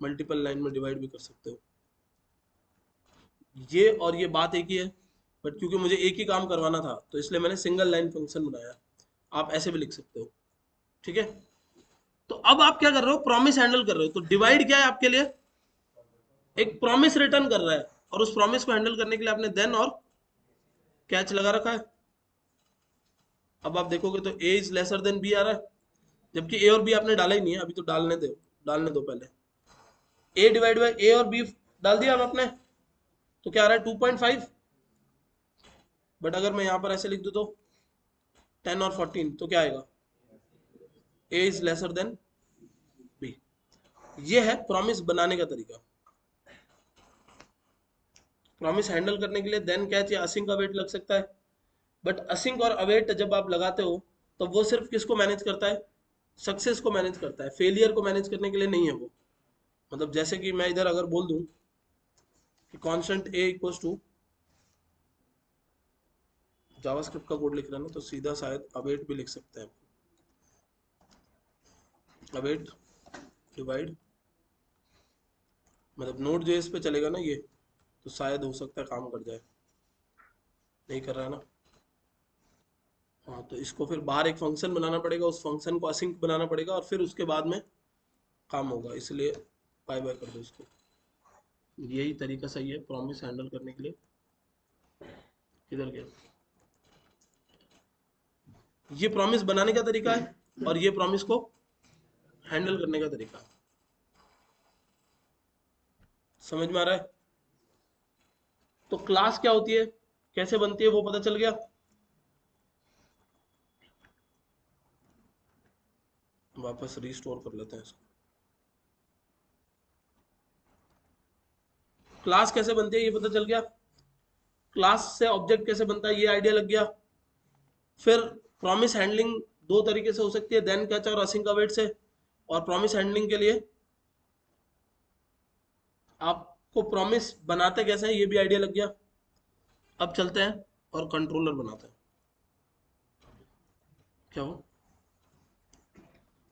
Speaker 1: मल्टीपल लाइन में डिवाइड भी कर सकते हो। ये और ये बात एक ही है, बट क्योंकि मुझे एक ही काम करवाना था तो इसलिए मैंने सिंगल लाइन फंक्शन बनाया। आप ऐसे भी लिख सकते हो, ठीक है। तो अब आप क्या कर रहे हो, प्रॉमिस हैंडल कर रहे हो। तो डिवाइड क्या है आपके लिए, एक प्रॉमिस रिटर्न कर रहा है, और उस प्रॉमिस को हैंडल करने के लिए आपने देन और कैच लगा रखा है। अब आप देखोगे तो ए इज लेसर देन बी आ रहा है, जबकि ए और बी आपने डाला ही नहीं है, अभी तो डालने दो पहले। ए डिवाइड बाई ए और बी डाल दिया अब आपने, तो क्या आ रहा है 2.5। बट अगर मैं यहां पर ऐसे लिख दूं तो 10 और 14, तो क्या आएगा, ए इज लेसर देन बी। ये है प्रॉमिस बनाने का तरीका। प्रॉमिस हैंडल करने के लिए देन कैच या असिंक अवेट लग सकता है। बट असिंक और अवेट जब आप लगाते हो तो वो सिर्फ किसको मैनेज करता है, सक्सेस को मैनेज करता है, फेलियर को मैनेज करने के लिए नहीं है वो। मतलब जैसे कि मैं इधर अगर बोल दूं कि constant a equals to, JavaScript का कोड लिख रहा है ना, तो सीधा शायद अवेट भी लिख सकते हैं, अवेट डिवाइड। मतलब नोड जेएस पे चलेगा ना ये, तो शायद हो सकता है काम कर जाए, नहीं कर रहा है ना। हाँ, तो इसको फिर बाहर एक फंक्शन बनाना पड़ेगा, उस फंक्शन को असिंक बनाना पड़ेगा, और फिर उसके बाद में काम होगा, इसलिए बाय बाय कर दो इसको। यही तरीका सही है प्रॉमिस हैंडल करने के लिए। किधर गया, ये प्रॉमिस बनाने का तरीका है, और ये प्रॉमिस को हैंडल करने का तरीका है। समझ में आ रहा है। तो क्लास क्या होती है, कैसे बनती है, वो पता चल गया। वापस रिस्टोर कर लेते हैं इसको। क्लास कैसे बनती है ये पता चल गया। क्लास से ऑब्जेक्ट कैसे बनता है ये आइडिया लग गया। फिर प्रॉमिस हैंडलिंग दो तरीके से हो सकती है, देन कैच और असिंक अवेट से। और प्रॉमिस हैंडलिंग के लिए आपको प्रॉमिस बनाते कैसे हैं ये भी आइडिया लग गया। अब चलते हैं और कंट्रोलर बनाते हैं। क्या हो,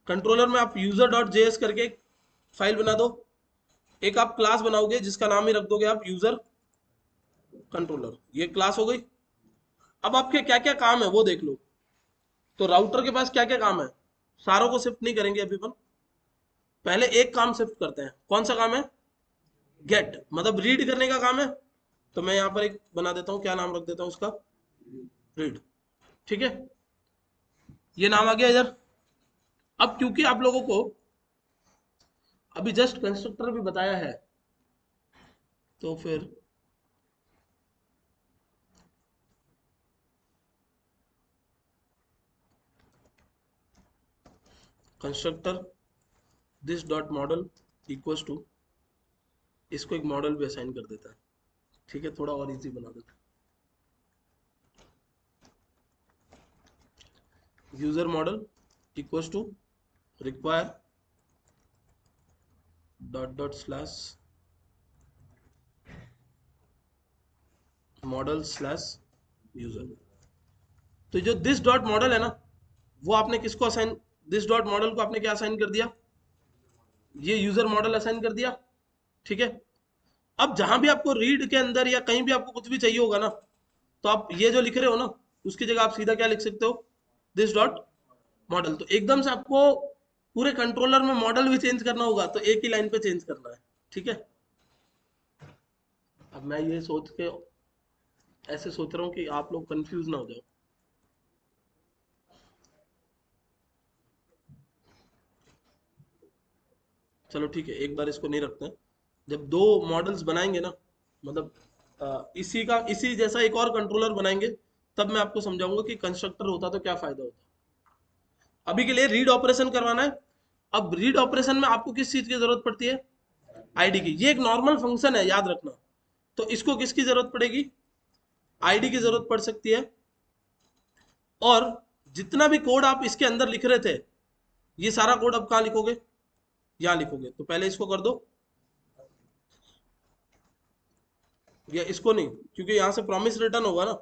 Speaker 1: कंट्रोलर में आप यूजर डॉट जेएस करके एक फाइल बना दो। एक आप क्लास बनाओगे जिसका नाम ही रख दोगे आप यूजर कंट्रोलर, ये क्लास हो गई। अब आपके क्या क्या काम है वो देख लो। तो राउटर के पास क्या क्या काम है, सारों को शिफ्ट नहीं करेंगे अभी अपन, पहले एक काम शिफ्ट करते हैं। कौन सा काम है, गेट, मतलब रीड करने का काम है। तो मैं यहाँ पर एक बना देता हूँ, क्या नाम रख देता हूँ उसका, रीड, ठीक है। ये नाम आ गया इधर। अब क्योंकि आप लोगों को अभी जस्ट कंस्ट्रक्टर भी बताया है, तो फिर constructor this dot model equals to, इसको एक मॉडल भी असाइन कर देता है, ठीक है, थोड़ा और इजी बना देता है। User model equals to require dot dot slash model slash user. तो जो दिस डॉट मॉडल है ना, वो आपने किसको असाइन, दिस डॉट मॉडल को आपने क्या असाइन कर दिया, ये यूजर मॉडल असाइन कर दिया। ठीक है। अब जहां भी आपको रीड के अंदर या कहीं भी आपको कुछ भी चाहिए होगा ना, तो आप ये जो लिख रहे हो ना, उसकी जगह आप सीधा क्या लिख सकते हो, दिस डॉट मॉडल। तो एकदम से आपको पूरे कंट्रोलर में मॉडल भी चेंज करना होगा तो एक ही लाइन पे चेंज करना है। ठीक है। अब मैं ये सोच के ऐसे सोच रहा हूँ कि आप लोग कंफ्यूज ना हो जाओ। चलो ठीक है, एक बार इसको नहीं रखते हैं। जब दो मॉडल्स बनाएंगे ना, मतलब इसी जैसा एक और कंट्रोलर बनाएंगे, तब मैं आपको समझाऊंगा कि कंस्ट्रक्टर होता तो क्या फायदा होता। अभी के लिए रीड ऑपरेशन करवाना है। अब रीड ऑपरेशन में आपको किस चीज की जरूरत पड़ती है, आईडी की। ये एक नॉर्मल फंक्शन है, याद रखना। तो इसको किसकी जरूरत पड़ेगी, आईडी की जरूरत पड़ सकती है। और जितना भी कोड आप इसके अंदर लिख रहे थे, ये सारा कोड अब कहाँ लिखोगे, यहाँ लिखोगे। तो पहले इसको कर दो, या इसको नहीं, क्योंकि यहाँ से प्रॉमिस रिटर्न होगा ना,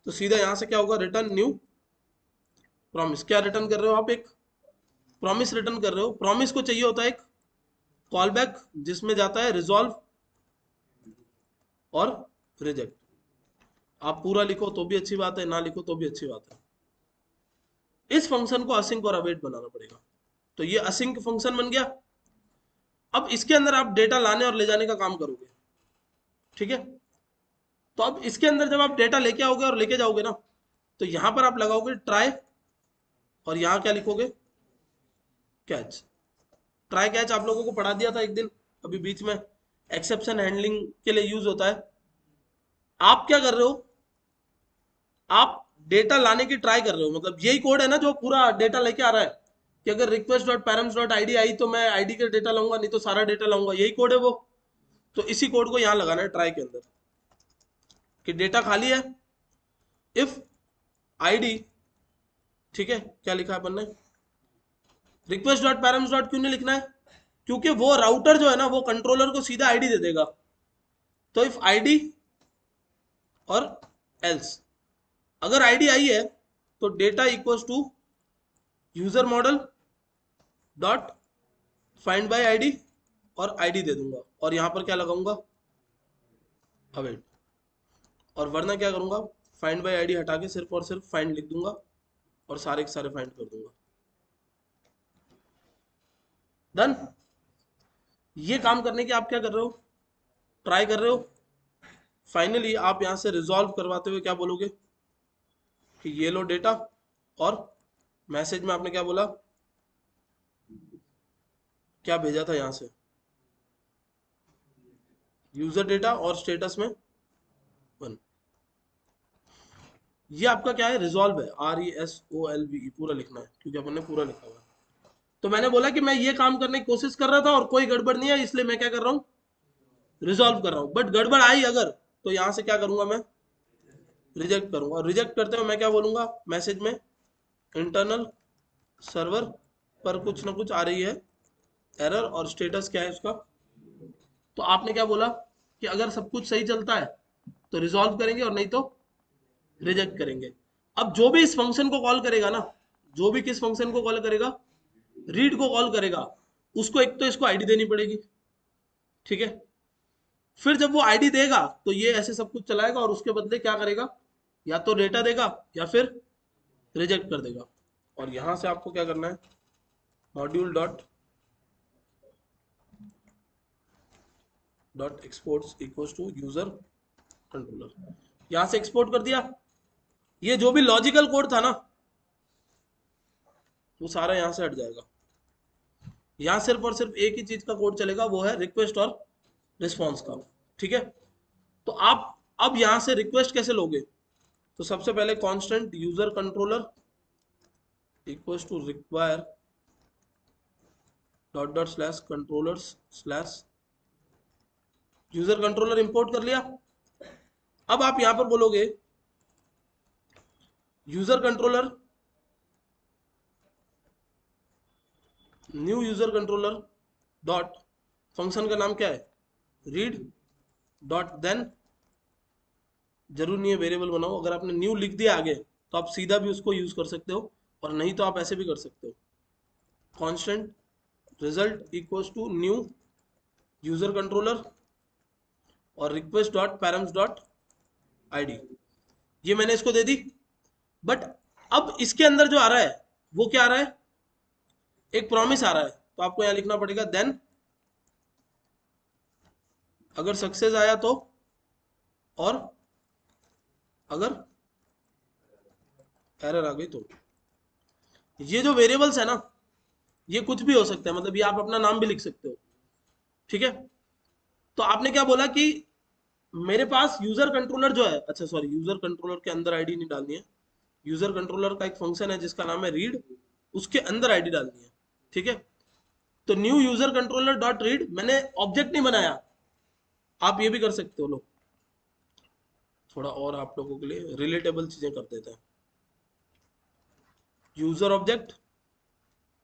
Speaker 1: तो सीधा यहाँ से क्या होगा, रिटर्न न्यू प्रॉमिस। क्या रिटर्न कर रहे हो आप, एक प्रॉमिस रिटर्न कर रहे हो। प्रॉमिस को चाहिए होता है एक कॉल बैक, जिसमें जाता है रिजॉल्व और रिजेक्ट। आप पूरा लिखो तो भी अच्छी बात है, ना लिखो तो भी अच्छी बात है। इस फंक्शन को असिंक और अवेट बनाना पड़ेगा। तो ये असिंक फंक्शन बन गया। अब इसके अंदर आप डेटा लाने और ले जाने का काम करोगे। ठीक है। तो अब इसके अंदर जब आप डेटा लेके आओगे और लेके जाओगे ना, तो यहां पर आप लगाओगे ट्राई, और यहां क्या लिखोगे, कैच। ट्राई कैच आप लोगों को पढ़ा दिया था एक दिन अभी बीच में, एक्सेप्शन हैंडलिंग के लिए यूज होता है। आप क्या कर रहे हो, आप डेटा लाने की ट्राई कर रहे हो। मतलब यही कोड है ना जो पूरा डेटा लेके आ रहा है, कि अगर request dot params dot ID I तो मैं आईडी का डेटा लाऊंगा, नहीं तो सारा डेटा लाऊंगा। यही कोड है वो। तो इसी कोड को यहां लगाना है ट्राई के अंदर, कि डेटा खाली है, इफ आईडी। ठीक है, क्या लिखा है अपन ने, रिक्वेस्ट डॉट पैरम्स डॉट क्यों नहीं लिखना है, क्योंकि वो राउटर जो है ना, वो कंट्रोलर को सीधा आईडी दे देगा। तो इफ आईडी और एल्स, अगर आईडी आई है तो data equals to user model dot find by ID, और आईडी दे दूंगा, और यहां पर क्या लगाऊंगा, अवेट। और वरना क्या करूंगा, फाइंड बाय आईडी हटा के सिर्फ और सिर्फ फाइंड लिख दूंगा, और सारे के सारे फाइंड कर दूंगा। डन। ये काम करने के आप क्या कर रहे हो, ट्राई कर रहे हो। फाइनली आप यहां से रिजॉल्व करवाते हुए क्या बोलोगे, कि ये लो डेटा, और मैसेज में आपने क्या बोला, क्या भेजा था यहां से, यूजर डेटा और स्टेटस में 1। ये आपका क्या है, रिजॉल्व है, RESOLVE पूरा लिखना है, क्योंकि अपन ने पूरा लिखा हुआ है। तो मैंने बोला कि मैं ये काम करने की कोशिश कर रहा था और कोई गड़बड़ नहीं है, इसलिए मैं क्या कर रहा हूँ, रिजॉल्व कर रहा हूँ। बट गड़बड़ आई अगर, तो यहां से क्या करूंगा, मैं रिजेक्ट करूंगा। और रिजेक्ट करते हुए मैं क्या बोलूंगा मैसेज में, इंटरनल सर्वर पर कुछ ना कुछ आ रही है एरर, और स्टेटस क्या है उसका। तो आपने क्या बोला, कि अगर सब कुछ सही चलता है तो रिजॉल्व करेंगे, और नहीं तो रिजेक्ट करेंगे। अब जो भी इस फंक्शन को कॉल करेगा ना, जो भी किस फंक्शन को कॉल करेगा, रीड को कॉल करेगा, उसको एक तो इसको आईडी देनी पड़ेगी। ठीक है। फिर जब वो आईडी देगा तो ये ऐसे सब कुछ चलाएगा, और उसके बदले क्या करेगा, या तो डेटा देगा या फिर रिजेक्ट कर देगा। और यहां से आपको क्या करना है, module dot dot exports equals to user controller, यहां से एक्सपोर्ट कर दिया। ये जो भी लॉजिकल कोड था ना, वो सारा यहां से हट जाएगा। यहां सिर्फ और सिर्फ एक ही चीज का कोड चलेगा, वो है रिक्वेस्ट और रिस्पॉन्स का। ठीक है। तो आप अब यहां से रिक्वेस्ट कैसे लोगे, तो सबसे पहले constant user controller equals to require dot dot slash controllers slash user controller import कर लिया। अब आप यहां पर बोलोगे user controller new user controller dot function का नाम क्या है, रीड डॉट देन, जरूर नहीं है वेरिएबल बनाओ, अगर आपने न्यू लिख दिया आगे तो आप सीधा भी उसको यूज कर सकते हो, और नहीं तो आप ऐसे भी कर सकते हो, constant result equals to new user controller और request dot params dot ID, ये मैंने इसको दे दी। बट अब इसके अंदर जो आ रहा है वो क्या आ रहा है, एक प्रॉमिस आ रहा है, तो आपको यहां लिखना पड़ेगा देन अगर सक्सेस आया तो, और अगर एरर आ गई तो। ये जो वेरिएबल्स है ना, ये कुछ भी हो सकता है, मतलब ये आप अपना नाम भी लिख सकते हो, ठीक है। तो आपने क्या बोला कि मेरे पास यूजर कंट्रोलर जो है, अच्छा सॉरी, यूजर कंट्रोलर के अंदर आईडी नहीं डालनी है, यूजर कंट्रोलर का एक फंक्शन है जिसका नाम है रीड, उसके अंदर आईडी डालनी है, ठीक है। तो new user controller dot read, मैंने ऑब्जेक्ट नहीं बनाया, आप ये भी कर सकते हो। लो थोड़ा और आप लोगों के लिए रिलेटेबल चीजें कर देते हैं, यूजर ऑब्जेक्ट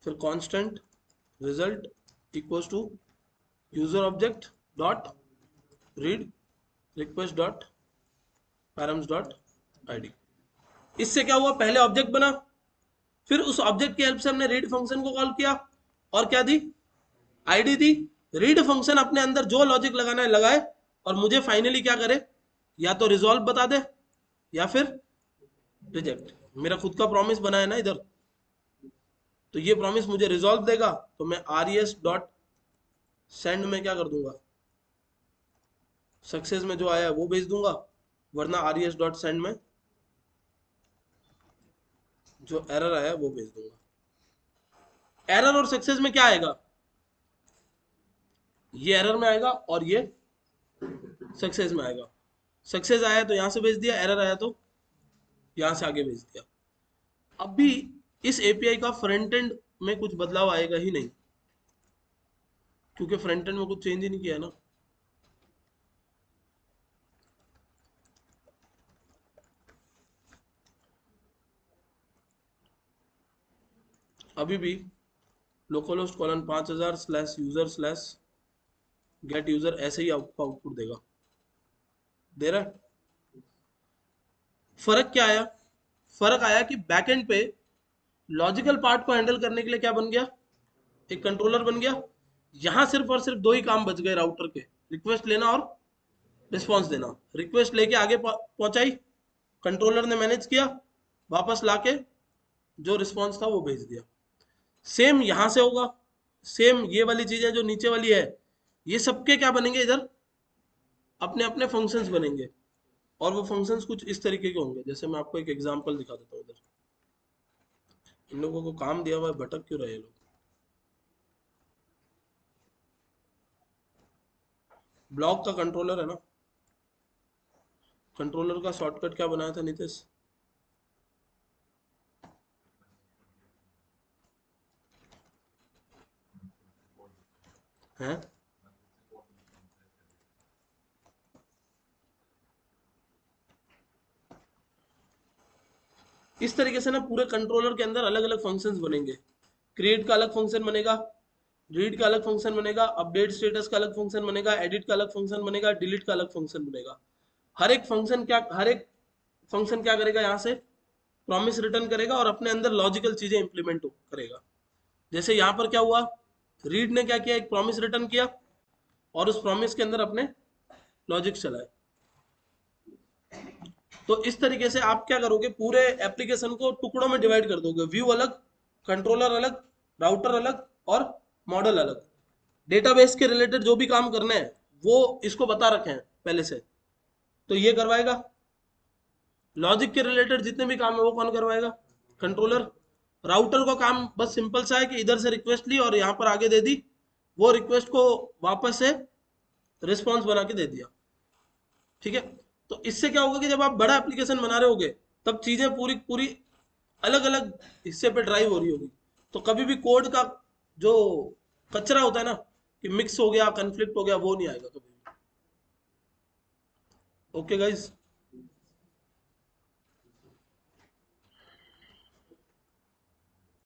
Speaker 1: फिर constant result equals to user object dot read request dot params dot ID. इससे क्या हुआ, पहले ऑब्जेक्ट बना, फिर उस ऑब्जेक्ट की हेल्प से हमने रीड फंक्शन को कॉल किया, और क्या दी, आईडी दी। रीड फंक्शन अपने अंदर जो लॉजिक लगाना है लगाए, और मुझे फाइनली क्या करे, या तो रिजॉल्व बता दे या फिर रिजेक्ट। मेरा खुद का प्रॉमिस बनाया ना इधर, तो ये प्रॉमिस मुझे रिजॉल्व देगा, तो मैं res डॉट सेंड में क्या कर दूंगा, सक्सेस में जो आया है वो भेज दूंगा, वरना res डॉट सेंड में जो एरर आया है वो भेज दूंगा। एरर और सक्सेस में क्या आएगा, ये एरर में आएगा और ये सक्सेस में आएगा। सक्सेस आया तो यहां से भेज दिया, एरर आया तो यहां से आगे भेज दिया। अब भी इस एपीआई का फ्रंट एंड में कुछ बदलाव आएगा ही नहीं, क्योंकि फ्रंट एंड में कुछ चेंज ही नहीं किया ना। अभी भी localhost colon 5000 slash user slash gate user ऐसे ही आपको आउटपुट देगा, दे रहा है। फर्क क्या आया, फर्क आया कि बैकएंड पे लॉजिकल पार्ट को हैंडल करने के लिए क्या बन गया, एक कंट्रोलर बन गया। यहां सिर्फ और सिर्फ दो ही काम बच गए राउटर के, रिक्वेस्ट लेना और रिस्पॉन्स देना। रिक्वेस्ट लेके आगे पहुंचाई, कंट्रोलर ने मैनेज किया, वापस लाके जो रिस्पॉन्स था वो भेज दिया। सेम यहां से होगा, सेम ये वाली चीजें जो नीचे वाली है, ये सबके क्या बनेंगे, इधर अपने अपने फंक्शंस बनेंगे, और वो फंक्शंस कुछ इस तरीके के होंगे। जैसे मैं आपको एक एग्जांपल दिखा देता हूँ इधर, इन लोगों को काम दिया हुआ है, भटक क्यों रहे लोग। ब्लॉक का कंट्रोलर है ना, कंट्रोलर का शॉर्टकट क्या बनाया था नितेश, हैं? इस तरीके से ना पूरे कंट्रोलर के अंदर अलग अलग फंक्शंस बनेंगे। क्रिएट का अलग फंक्शन बनेगा, रीड का अलग फंक्शन बनेगा, अपडेट स्टेटस का अलग फंक्शन बनेगा, एडिट का अलग फंक्शन बनेगा, डिलीट का अलग फंक्शन बनेगा। हर एक फंक्शन क्या करेगा, यहाँ से प्रॉमिस रिटर्न करेगा और अपने अंदर लॉजिकल चीजें इंप्लीमेंट करेगा। जैसे यहाँ पर क्या हुआ, रीड ने क्या किया, एक प्रॉमिस रिटर्न किया और उस प्रॉमिस के अंदर अपने लॉजिक चलाए। तो इस तरीके से आप क्या करोगे, पूरे एप्लीकेशन को टुकड़ों में डिवाइड कर दोगे, व्यू अलग, कंट्रोलर अलग, राउटर अलग और मॉडल अलग। डेटाबेस के रिलेटेड जो भी काम करने हैं वो इसको बता रखे हैं पहले से, तो ये करवाएगा। लॉजिक के रिलेटेड जितने भी काम है वो कौन करवाएगा, कंट्रोलर। राउटर का काम बस सिंपल सा है कि इधर से रिक्वेस्ट ली और यहाँ पर आगे दे दी, वो रिक्वेस्ट को वापस से रिस्पॉन्स बना के दे दिया, ठीक है। तो इससे क्या होगा कि जब आप बड़ा एप्लीकेशन बना रहे होगे तब चीजें पूरी पूरी अलग अलग हिस्से पे ड्राइव हो रही होगी, तो कभी भी कोड का जो कचरा होता है ना, कि मिक्स हो गया, कन्फ्लिक्ट हो गया, वो नहीं आएगा कभी भी। Okay guys.